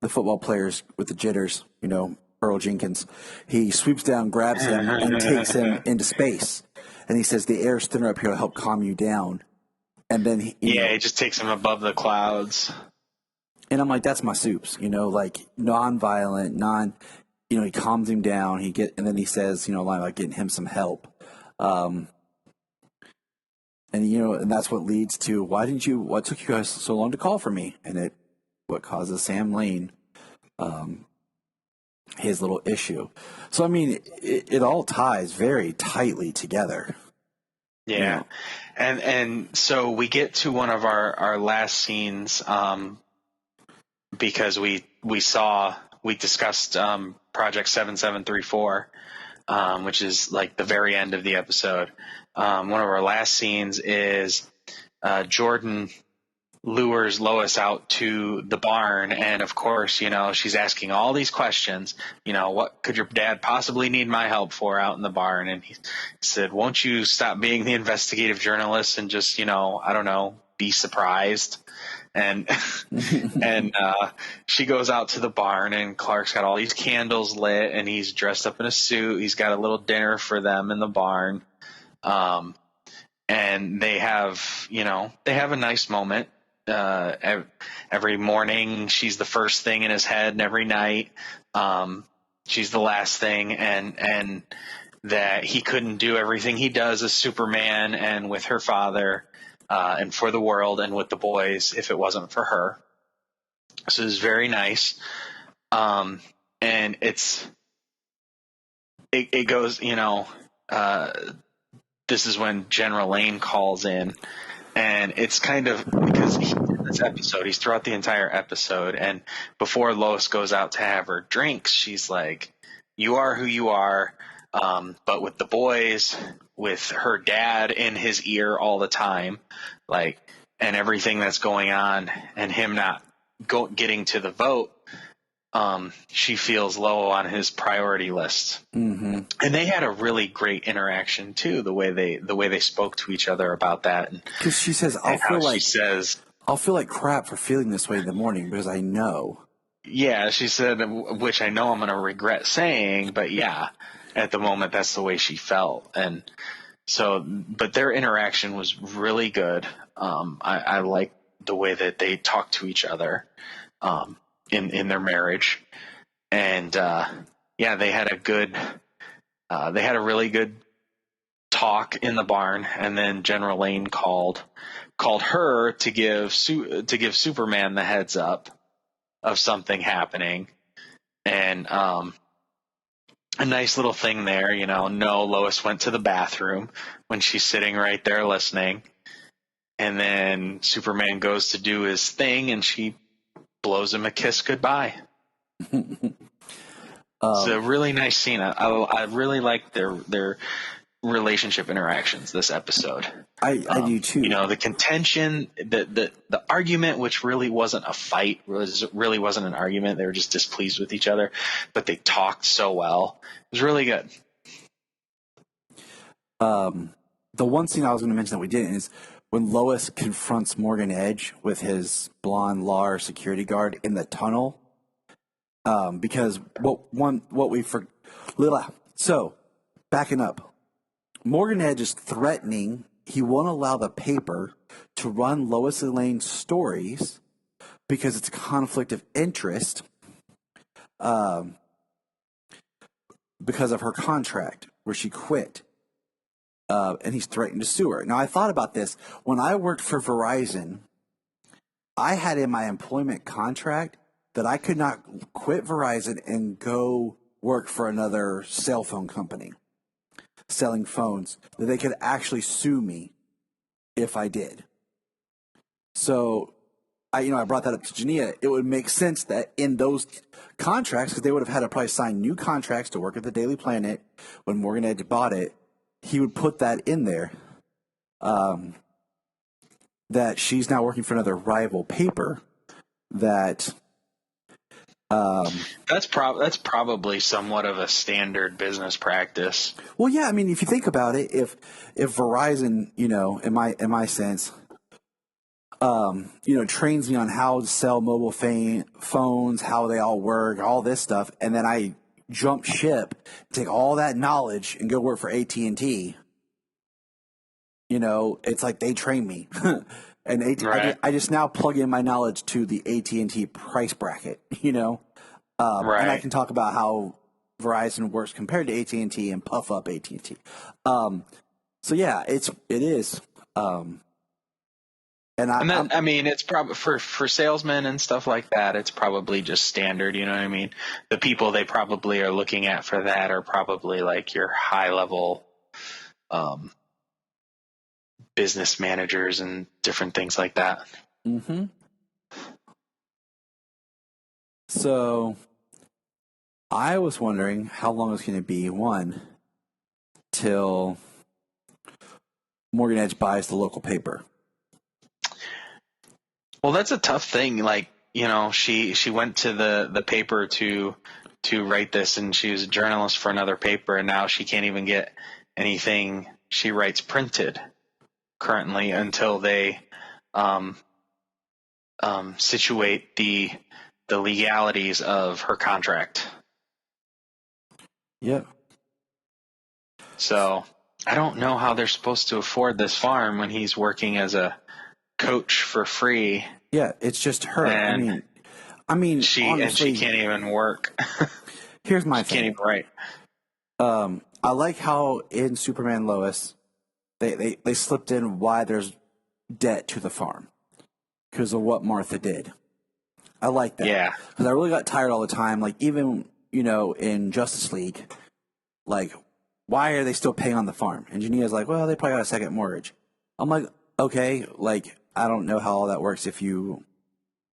football players with the jitters, Earl Jenkins, he sweeps down, grabs him, and takes him into space. And he says, the air's thinner up here to help calm you down. And then he just takes him above the clouds. And I'm like, that's my soups, like non-violent, he calms him down. And then he says, like getting him some help. And that's what leads to what took you guys so long to call for me? And what causes Sam Lane, his little issue. So, I mean, it all ties very tightly together. Yeah. And so we get to one of our last scenes, because we discussed, Project 7734, which is like the very end of the episode. One of our last scenes is, Jordan lures Lois out to the barn. And of course, she's asking all these questions, what could your dad possibly need my help for out in the barn? And he said, won't you stop being the investigative journalist and just, I don't know, be surprised? And, and, she goes out to the barn and Clark's got all these candles lit and he's dressed up in a suit. He's got a little dinner for them in the barn. And they have a nice moment. Every morning she's the first thing in his head, and every night she's the last thing, and that he couldn't do everything he does as Superman and with her father and for the world and with the boys if it wasn't for her. So it's very nice. And it goes, this is when General Lane calls in. And it's kind of because in this episode, he's throughout the entire episode. And before Lois goes out to have her drinks, she's like, you are who you are. But with the boys, with her dad in his ear all the time, like, and everything that's going on and him not getting to the vote, she feels low on his priority list. Mm-hmm. And they had a really great interaction too, the way they spoke to each other about that. Because she says, I'll feel like crap for feeling this way in the morning because I know. Yeah, she said, which I know I'm going to regret saying, but yeah, at the moment that's the way she felt. And so, but their interaction was really good. I like the way that they talked to each other. In their marriage, and they had a really good talk in the barn, and then General Lane called her to give Superman the heads up of something happening, and a nice little thing there, no, Lois went to the bathroom when she's sitting right there listening, and then Superman goes to do his thing, and she blows him a kiss goodbye. It's a really nice scene. I really like their relationship interactions this episode. I do too. The contention, the argument, which really wasn't a fight, really wasn't an argument. They were just displeased with each other, but they talked so well. It was really good. The one scene I was going to mention that we didn't is when Lois confronts Morgan Edge with his blonde Lar security guard in the tunnel, because so backing up, Morgan Edge is threatening he won't allow the paper to run Lois Lane's stories because it's a conflict of interest, because of her contract where she quit. and he's threatened to sue her. Now, I thought about this. When I worked for Verizon, I had in my employment contract that I could not quit Verizon and go work for another cell phone company selling phones, that they could actually sue me if I did. So, I brought that up to Jania. It would make sense that in those contracts, because they would have had to probably sign new contracts to work at the Daily Planet when Morgan Edge bought it, he would put that in there, that she's now working for another rival paper. That's probably somewhat of a standard business practice. Well, yeah. I mean, if you think about it, if Verizon, in my sense, trains me on how to sell mobile phones, how they all work, all this stuff, and then I jump ship, take all that knowledge, and go work for AT&T. It's like they train me, and Right. I just now plug in my knowledge to the AT&T price bracket. Right. And I can talk about how Verizon works compared to AT&T and puff up AT&T. So yeah, it is. It's probably for salesmen and stuff like that. It's probably just standard. You know what I mean? The people they probably are looking at for that are probably like your high level, business managers and different things like that. Mm-hmm. So I was wondering how long it's going to be, till Morgan Edge buys the local paper. Well, that's a tough thing. Like, she went to the paper to write this, and she was a journalist for another paper, and now she can't even get anything she writes printed currently until they situate the legalities of her contract. Yep. So I don't know how they're supposed to afford this farm when he's working as a coach for free. Yeah, it's just her. And I mean, she honestly, can't even work. Here's my she thing. Can't even write. I like how in Superman Lois, they slipped in why there's debt to the farm because of what Martha did. I like that. Yeah. Because I really got tired all the time. Like even in Justice League, like why are they still paying on the farm? And Jania's like, well, they probably got a second mortgage. I'm like, okay, like I don't know how all that works if you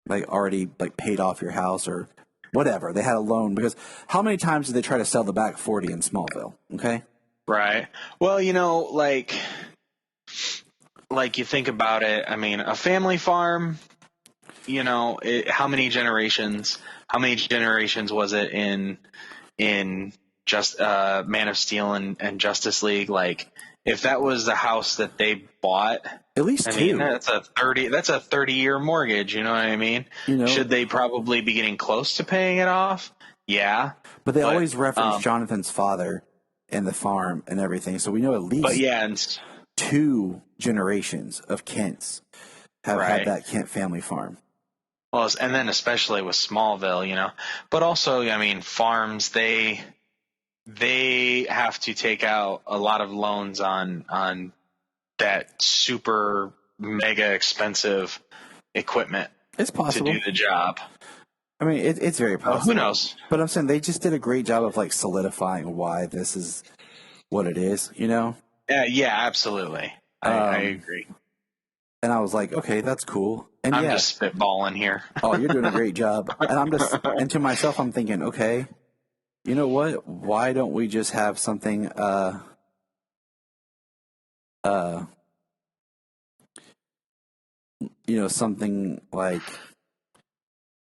like already like paid off your house or whatever. They had a loan because how many times did they try to sell the back 40 in Smallville? Okay. Right. Well, like you think about it. I mean, a family farm, how many generations was it in just Man of Steel and Justice League? Like if that was the house that they bought, at least two. That's a 30-year mortgage. You know what I mean? Should they probably be getting close to paying it off? Yeah. But they always reference Jonathan's father and the farm and everything. So we know at least two generations of Kents have had that Kent family farm. Well, and then especially with Smallville, but also, farms, they have to take out a lot of loans on that super mega expensive equipment. It's possible to do the job. I mean, it's very possible. Who knows? But I'm saying they just did a great job of like solidifying why this is what it is, Yeah, absolutely. I agree. And I was like, okay, that's cool. And I'm just spitballing here. Oh, you're doing a great job. And to myself, I'm thinking, okay, you know what? Why don't we just have something, something like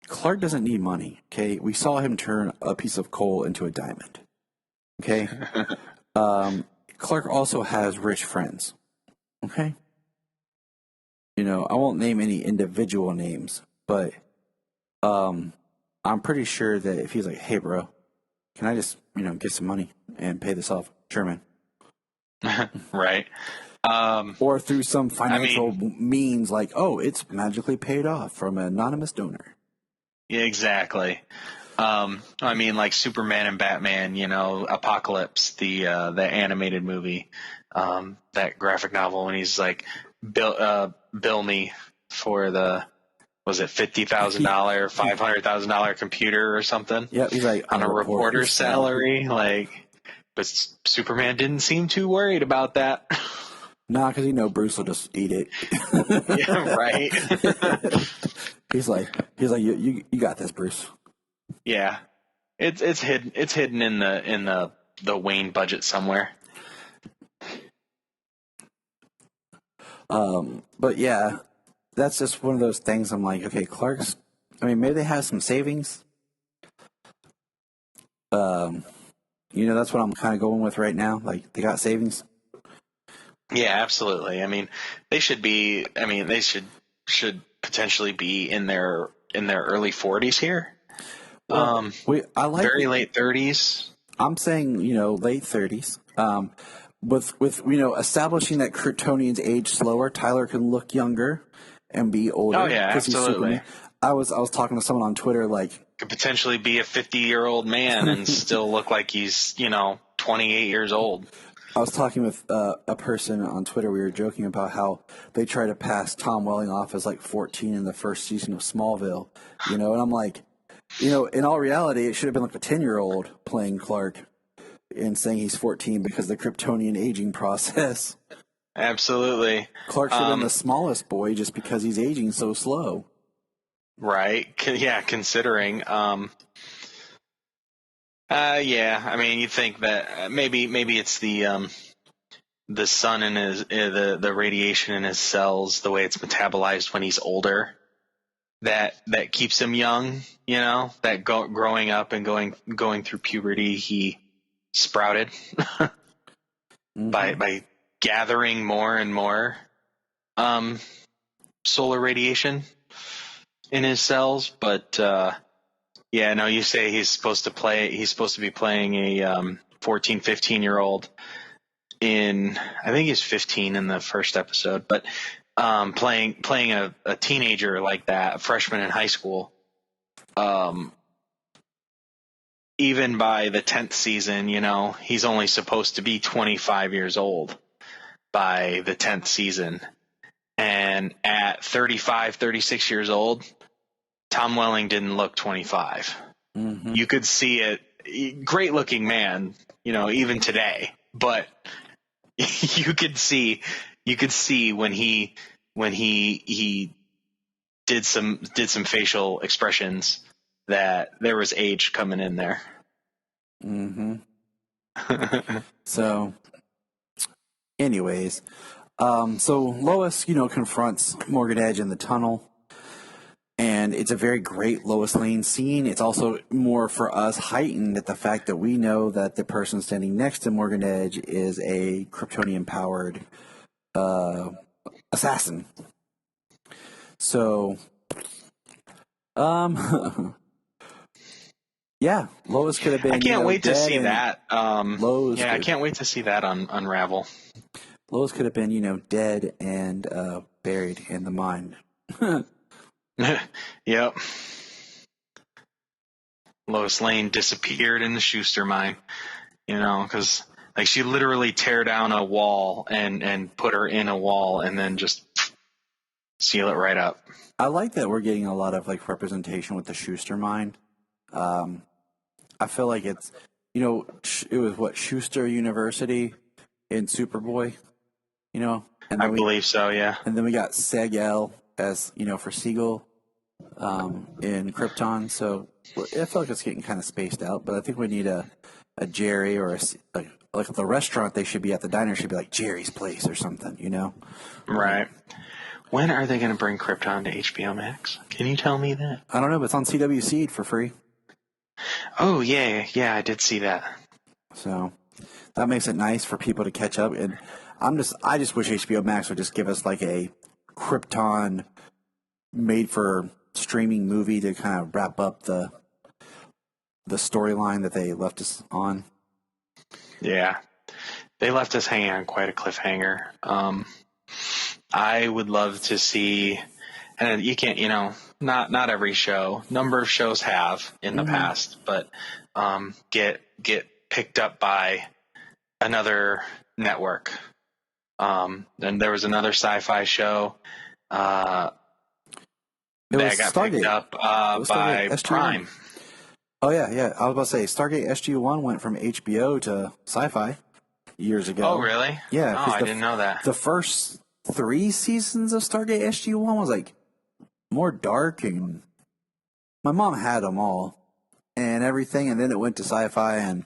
Clark doesn't need money. Okay. We saw him turn a piece of coal into a diamond. Okay. Clark also has rich friends. Okay. I won't name any individual names, but I'm pretty sure that if he's like, hey, bro, can I just, get some money and pay this off? Sure, man. Right. Or through some financial means like, oh, it's magically paid off from an anonymous donor. Yeah, exactly. Like Superman and Batman, Apocalypse, the animated movie. that graphic novel when he's like, bill me for the, was it $50,000, $500,000 computer or something? Yeah, he's like on a reporter's salary. Like, but Superman didn't seem too worried about that. Nah, because Bruce will just eat it. Yeah, right. he's like, you got this, Bruce. Yeah, it's hidden in the Wayne budget somewhere. But yeah, that's just one of those things. I'm like, okay, Clark's. I mean, maybe they have some savings. That's what I'm kind of going with right now. Like, they got savings. Yeah, absolutely. I mean, they should be. I mean, they should potentially be in their early 40s here. Well, I like very late 30s. I'm saying late 30s. With establishing that Kryptonians age slower, Tyler can look younger and be older. Oh yeah, absolutely. I was talking to someone on Twitter, like, could potentially be a 50-year-old man and still look like he's 28 years old. I was talking with a person on Twitter. We were joking about how they try to pass Tom Welling off as like 14 in the first season of Smallville, and I'm like, in all reality, it should have been like a 10-year-old playing Clark and saying he's 14 because of the Kryptonian aging process. Absolutely. Clark should have been the smallest boy just because he's aging so slow. Right. Yeah, considering. Yeah, I mean, you'd think that maybe it's the sun in his the radiation in his cells, the way it's metabolized when he's older, that keeps him young. That growing up and going through puberty, he sprouted by gathering more and more solar radiation in his cells. But yeah, no, you say he's supposed to be playing a 14, 15-year-old in, I think he's 15 in the first episode, but playing a teenager like that, a freshman in high school, even by the 10th season, he's only supposed to be 25 years old by the 10th season. And at 35, 36 years old, Tom Welling didn't look 25. Mm-hmm. You could see it. Great looking man, even today, but you could see when he did some facial expressions that there was age coming in there. Mm-hmm. So anyways, so Lois, confronts Morgan Edge in the tunnel. And it's a very great Lois Lane scene. It's also more for us heightened at the fact that we know that the person standing next to Morgan Edge is a Kryptonian-powered assassin. So, yeah, Lois could have been. I can't wait to see that. I can't wait to see that on Unravel. Lois could have been, dead and buried in the mine. Yep. Lois Lane disappeared in the Schuster mine, because like she literally tear down a wall and put her in a wall and then just seal it right up. I like that we're getting a lot of like representation with the Schuster mine. I feel like it's, it was what, Schuster University in Superboy, and I believe so, yeah. And then we got Seg-El as, for Siegel in Krypton. So I feel like it's getting kind of spaced out, but I think we need a Jerry or like the restaurant they should be at, the diner should be like Jerry's Place or something, Right. When are they going to bring Krypton to HBO Max? Can you tell me that? I don't know, but it's on CW Seed for free. Oh, yeah, I did see that. So that makes it nice for people to catch up. And I just wish HBO Max would just give us like a Krypton made for streaming movie to kind of wrap up the storyline that they left us on. Yeah, they left us hanging on quite a cliffhanger. I would love to see, and you can't, not every show, number of shows have in the past, but get picked up by another network, And there was another sci-fi show that was got Stargate. picked up by SG-1. Prime. Oh yeah. I was about to say Stargate SG-1 went from HBO to Sci-Fi years ago. Oh, really? Yeah. Oh, I didn't know that. The first 3 seasons of Stargate SG-1 was like more dark, and my mom had them all and everything, and then it went to Sci-Fi, and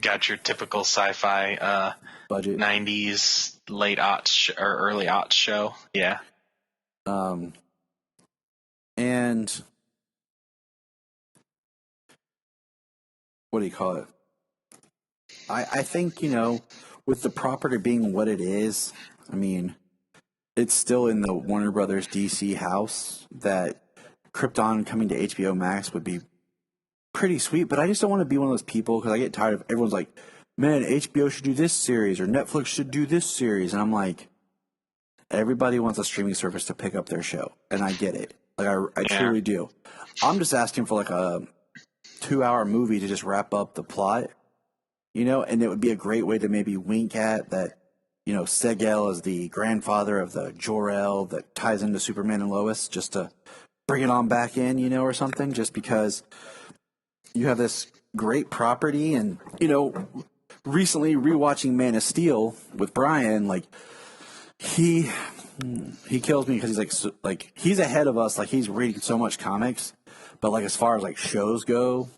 Got your typical sci-fi budget 90s late aughts or early aughts show. Yeah. And what do you call it? I think, with the property being what it is, I mean, it's still in the Warner Brothers DC house, that Krypton coming to HBO Max would be pretty sweet, but I just don't want to be one of those people, because I get tired of everyone's like, man, HBO should do this series or Netflix should do this series, and I'm like, everybody wants a streaming service to pick up their show, and I get it. Like, I truly do. I'm just asking for like a 2-hour movie to just wrap up the plot, and it would be a great way to maybe wink at that, Segel is the grandfather of the Jor-El that ties into Superman and Lois, just to bring it on back in, or something, just because you have this great property. And, recently rewatching Man of Steel with Brian, like, he kills me, because he's like he's ahead of us. Like, he's reading so much comics, but like, as far as like shows go,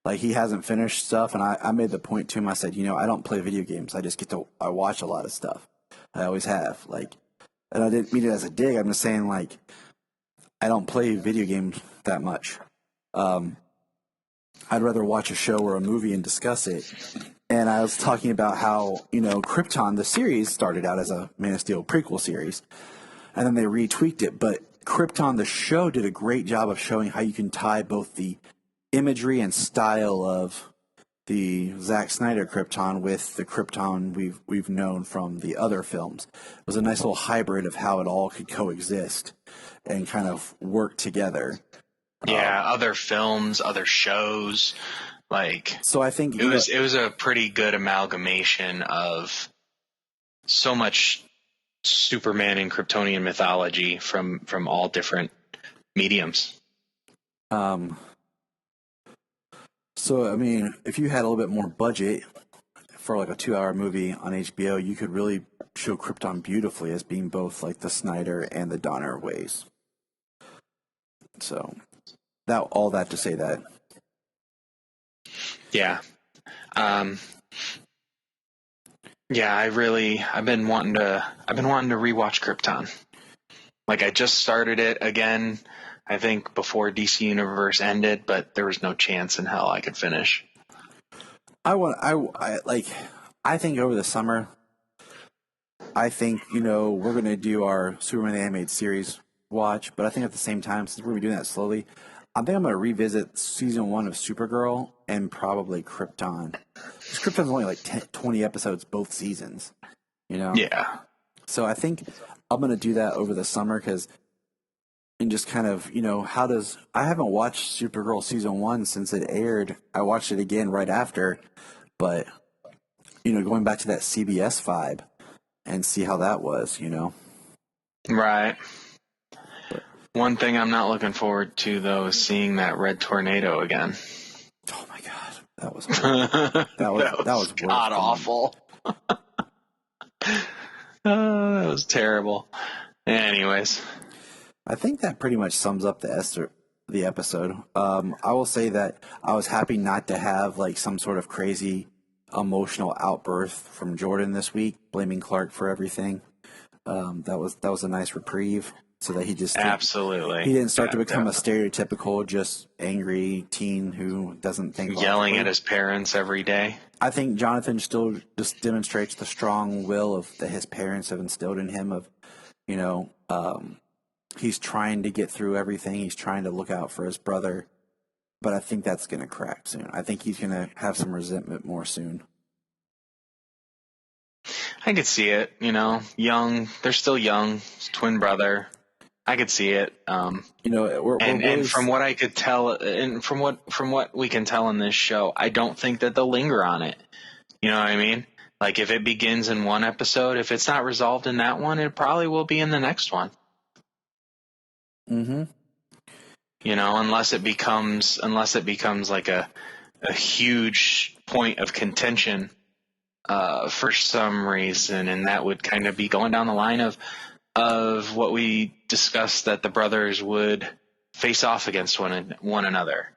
like, he hasn't finished stuff. And I made the point to him. I said, I don't play video games. I watch a lot of stuff. I always have. Like, and I didn't mean it as a dig. I'm just saying, like, I don't play video games that much. I'd rather watch a show or a movie and discuss it. And I was talking about how, Krypton, the series, started out as a Man of Steel prequel series, and then they retweaked it. But Krypton, the show, did a great job of showing how you can tie both the imagery and style of the Zack Snyder Krypton with the Krypton we've known from the other films. It was a nice little hybrid of how it all could coexist and kind of work together. Yeah, other films, other shows, like, so I think it was a pretty good amalgamation of so much Superman and Kryptonian mythology from all different mediums. So I mean, if you had a little bit more budget for like a 2-hour movie on HBO, you could really show Krypton beautifully as being both like the Snyder and the Donner ways. So all that to say that. Yeah. I've been wanting to rewatch Krypton. Like, I just started it again, I think before DC Universe ended, but there was no chance in hell I could finish. I think over the summer, I think, we're going to do our Superman the Animated Series watch, but I think at the same time, since we're going to be doing that slowly, I think I'm going to revisit season 1 of Supergirl and probably Krypton. Because Krypton's only like 20 episodes both seasons, Yeah. So I think I'm going to do that over the summer, and just kind of, I haven't watched Supergirl season 1 since it aired. I watched it again right after, but, going back to that CBS vibe and see how that was, Right. One thing I'm not looking forward to, though, is seeing that red tornado again. Oh my God, that was horrible. that was god awful. That was terrible. Anyways, I think that pretty much sums up the episode. I will say that I was happy not to have like some sort of crazy emotional outburst from Jordan this week, blaming Clark for everything. That was a nice reprieve. So that he just absolutely he didn't start to become a stereotypical just angry teen who doesn't think yelling at his parents every day. I think Jonathan still just demonstrates the strong will that his parents have instilled in him. Of he's trying to get through everything. He's trying to look out for his brother, but I think that's going to crack soon. I think he's going to have some resentment more soon. I could see it. Young. They're still young. Twin brother. I could see it. And from what I could tell, and from what we can tell in this show, I don't think that they'll linger on it. You know what I mean? Like if it begins in one episode, if it's not resolved in that one, it probably will be in the next one. Mm-hmm. Unless it becomes like a huge point of contention for some reason, and that would kind of be going down the line of what we discussed, that the brothers would face off against one another.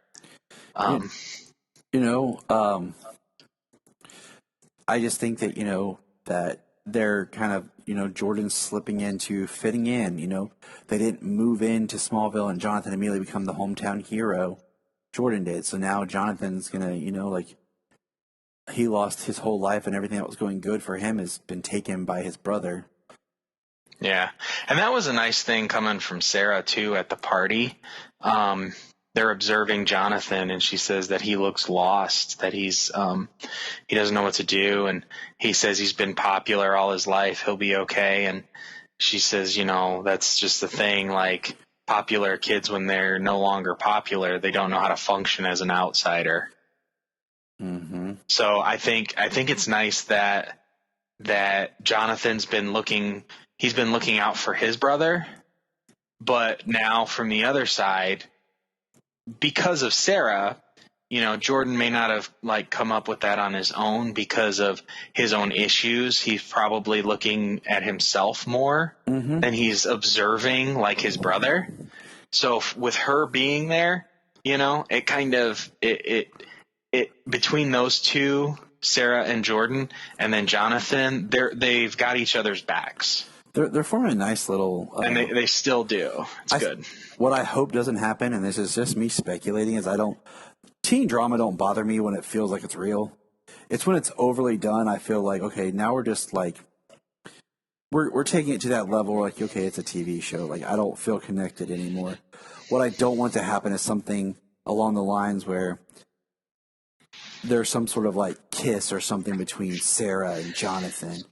I just think that, that they're kind of, Jordan's slipping into fitting in, They didn't move into Smallville and Jonathan immediately become the hometown hero. Jordan did. So now Jonathan's going to, he lost his whole life and everything that was going good for him has been taken by his brother. Yeah. And that was a nice thing coming from Sarah, too, at the party. They're observing Jonathan, and she says that he looks lost, that he doesn't know what to do. And he says he's been popular all his life. He'll be okay. And she says, that's just the thing. Like, popular kids, when they're no longer popular, they don't know how to function as an outsider. Mm-hmm. So I think it's nice that Jonathan's been looking out for his brother, but now from the other side, because of Sarah, Jordan may not have come up with that on his own because of his own issues. He's probably looking at himself more than he's observing his brother. So with her being there, it kind of it between those two, Sarah and Jordan, and then Jonathan, they've got each other's backs. They're forming a nice little... and they still do. It's good. What I hope doesn't happen, and this is just me speculating, is teen drama don't bother me when it feels like it's real. It's when it's overly done, I feel like, okay, now we're just we're taking it to that level where okay, it's a TV show. I don't feel connected anymore. What I don't want to happen is something along the lines where there's some sort of kiss or something between Sarah and Jonathan,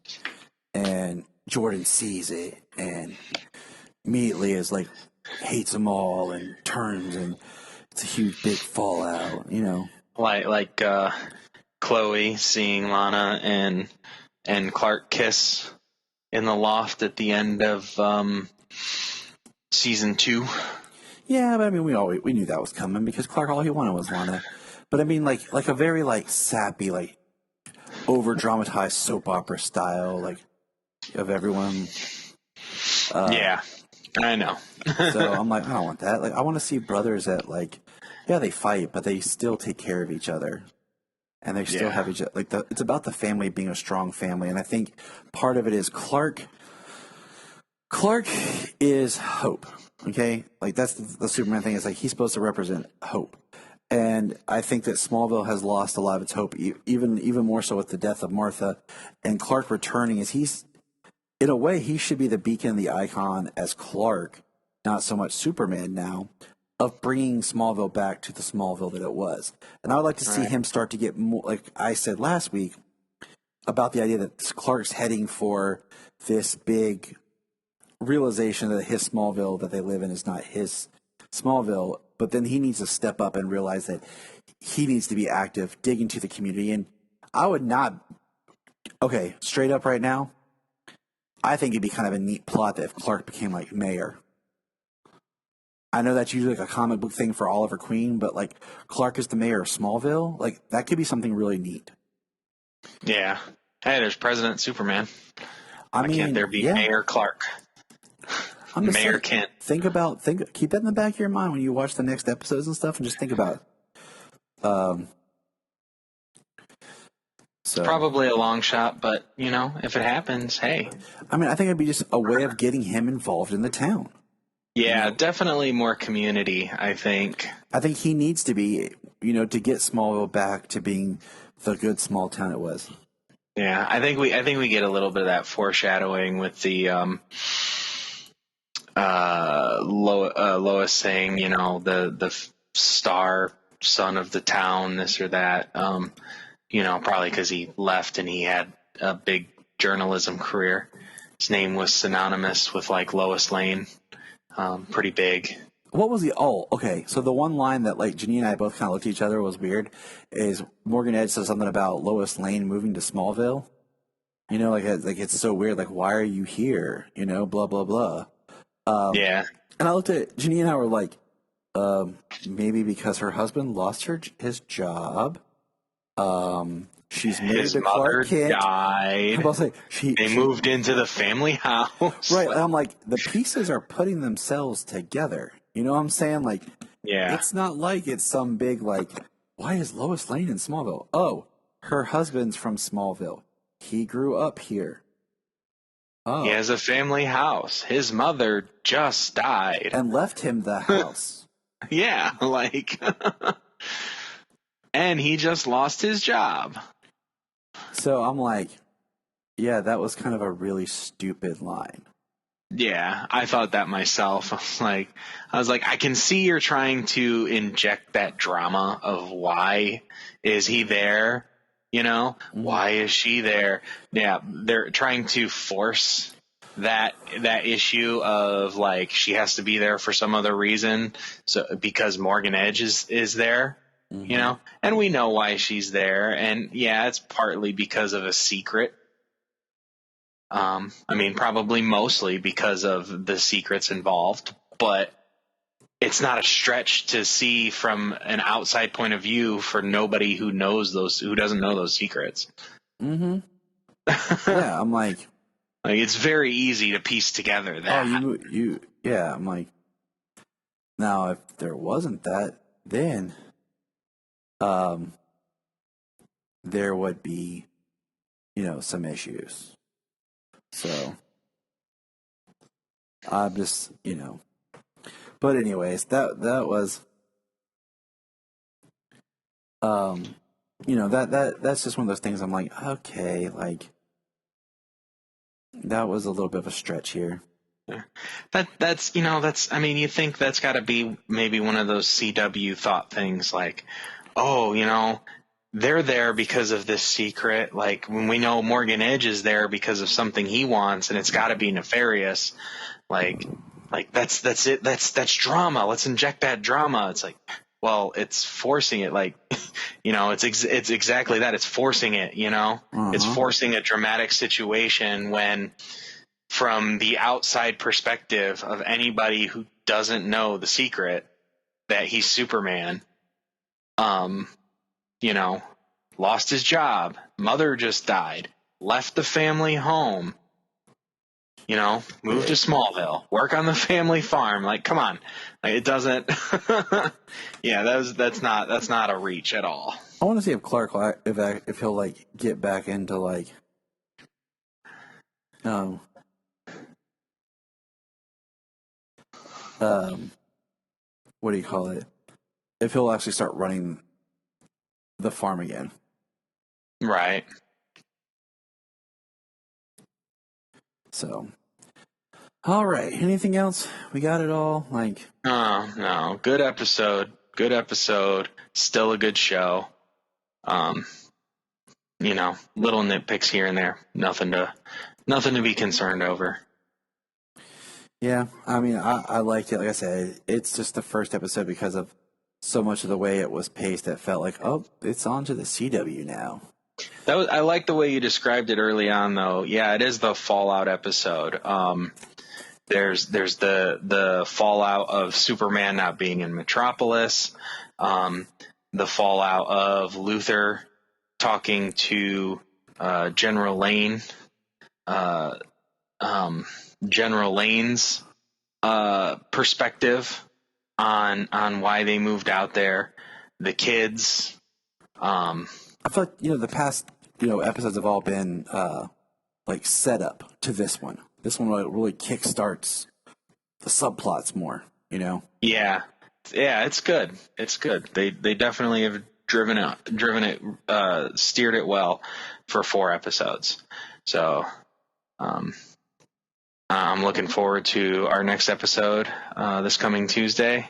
and Jordan sees it and immediately is hates them all and turns, and it's a huge big fallout, Like Chloe seeing Lana and Clark kiss in the loft at the end of season 2. Yeah, but we knew that was coming because Clark, all he wanted was Lana. But I mean, like a very sappy, over dramatized soap opera style, of everyone. Yeah, I know. So I'm I don't want that. I want to see brothers that yeah, they fight, but they still take care of each other, and they still have each other. It's about the family being a strong family, and I think part of it is Clark. Clark is hope. Okay, that's the Superman thing. Is he's supposed to represent hope. And I think that Smallville has lost a lot of its hope, even more so with the death of Martha. And Clark returning in a way, he should be the beacon, the icon as Clark, not so much Superman now, of bringing Smallville back to the Smallville that it was. And I would like to see him start to get more, like I said last week, about the idea that Clark's heading for this big realization that his Smallville that they live in is not his Smallville, but then he needs to step up and realize that he needs to be active, dig into the community. And I would not, okay, straight up right now, I think it'd be kind of a neat plot that if Clark became mayor. I know that's usually a comic book thing for Oliver Queen, but Clark is the mayor of Smallville, that could be something really neat. Yeah. Hey, there's President Superman. Why can't there be Mayor Clark? Mayor Kent. Keep that in the back of your mind when you watch the next episodes and stuff, and just think about it. It's probably a long shot, but if it happens, hey. I think it'd be just a way of getting him involved in the town. Yeah, definitely more community, I think. I think he needs to be, to get Smallville back to being the good small town it was. Yeah, I think we get a little bit of that foreshadowing with the Lois saying, the star son of the town, this or that. Probably because he left and he had a big journalism career. His name was synonymous with Lois Lane. Pretty big. What was okay. So the one line that Janine and I both kind of looked at each other was weird is Morgan Edge says something about Lois Lane moving to Smallville. You know, like it's so weird. Like, why are you here? You know, blah blah blah. Yeah. And I looked at Janine and I were like, maybe because her husband lost his job. She's married His to mother Clark Kent. died. I'm about to say They moved into the family house. right. I'm like, the pieces are putting themselves together. You know what I'm saying? Like, Yeah. it's not like it's some big like, why is Lois Lane in Smallville? Oh, her husband's from Smallville. He grew up here. Oh, He has a family house. His mother just died. and left him the house. Yeah, like, and he just lost his job. So I'm like, yeah, that was kind of a really stupid line. Yeah, I thought that myself. I was like, I can see you're trying to inject that drama of why is he there? You know, why is she there? Yeah, they're trying to force that issue of like she has to be there for some other reason. So because Morgan Edge is there, you know, and we know why she's there, and yeah, it's partly because of a secret. I mean, probably mostly because of the secrets involved, but it's not a stretch to see from an outside point of view for nobody who doesn't know those secrets. Mm-hmm. Yeah, I'm like, it's very easy to piece together that. yeah, I'm like, now if there wasn't that, then, there would be, you know, some issues. So, I'm just, you know, but anyways, that was, you know, that's just one of those things I'm like, okay, like, that was a little bit of a stretch here. That's I mean, you think that's got to be maybe one of those CW thought things like, oh, you know, they're there because of this secret. Like when we know Morgan Edge is there because of something he wants, and it's got to be nefarious. Like that's it. That's drama. Let's inject that drama. It's like, well, it's forcing it. Like, you know, it's exactly that. It's forcing it. You know, it's forcing a dramatic situation when, from the outside perspective of anybody who doesn't know the secret that he's Superman, you know, lost his job, mother just died, left the family home, you know, moved to Smallville, work on the family farm. Like, come on, like, it doesn't. Yeah, that's not a reach at all. I want to see if Clark, if he'll like get back into like, what do you call it? If he'll actually start running the farm again. Right. So, all right. Anything else? We got it all. Like, oh no, good episode. Still a good show. You know, little nitpicks here and there. Nothing to be concerned over. yeah. I mean, I liked it. Like I said, it's just the first episode because of so much of the way it was paced. It felt like, oh, it's on to the CW now. I like the way you described it early on, though. Yeah, it is the Fallout episode. There's the fallout of Superman not being in Metropolis, the fallout of Luthor talking to General Lane, General Lane's perspective on why they moved out there, the kids. I feel like, you know, the past, you know, episodes have all been like set up to this one. This one really kickstarts the subplots more, you know? Yeah, it's good. It's good. They definitely have driven it, steered it well for 4 episodes. So, I'm looking forward to our next episode this coming Tuesday,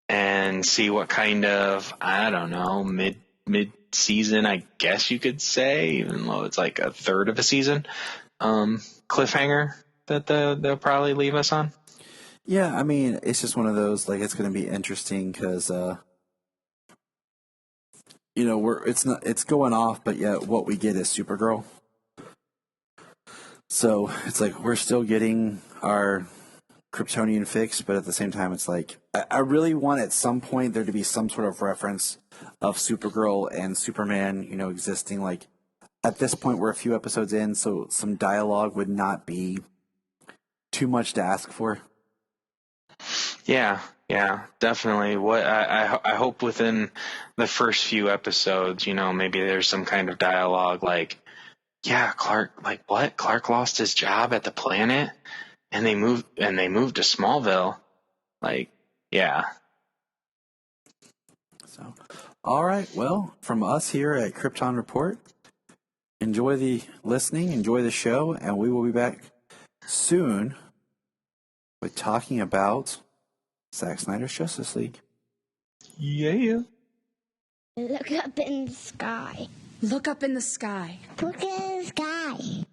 and see what kind of, I don't know, mid season, I guess you could say, even though it's like a third of a season, cliffhanger that they'll probably leave us on. Yeah, I mean, it's just one of those, like, it's going to be interesting because, you know, it's going off, but yet what we get is Supergirl. So it's like we're still getting our Kryptonian fix, but at the same time, it's like I really want at some point there to be some sort of reference of Supergirl and Superman, existing. Like at this point, we're a few episodes in, so some dialogue would not be too much to ask for. Yeah, definitely. What I hope within the first few episodes, maybe there's some kind of dialogue like, yeah, Clark, like what? Clark lost his job at the planet, and they moved to Smallville. Like, yeah. So, all right. Well, from us here at Krypton Report, enjoy the listening, enjoy the show, and we will be back soon with talking about Zack Snyder's Justice League. Yeah. Look up in the sky. Look up in the sky. Look in the sky.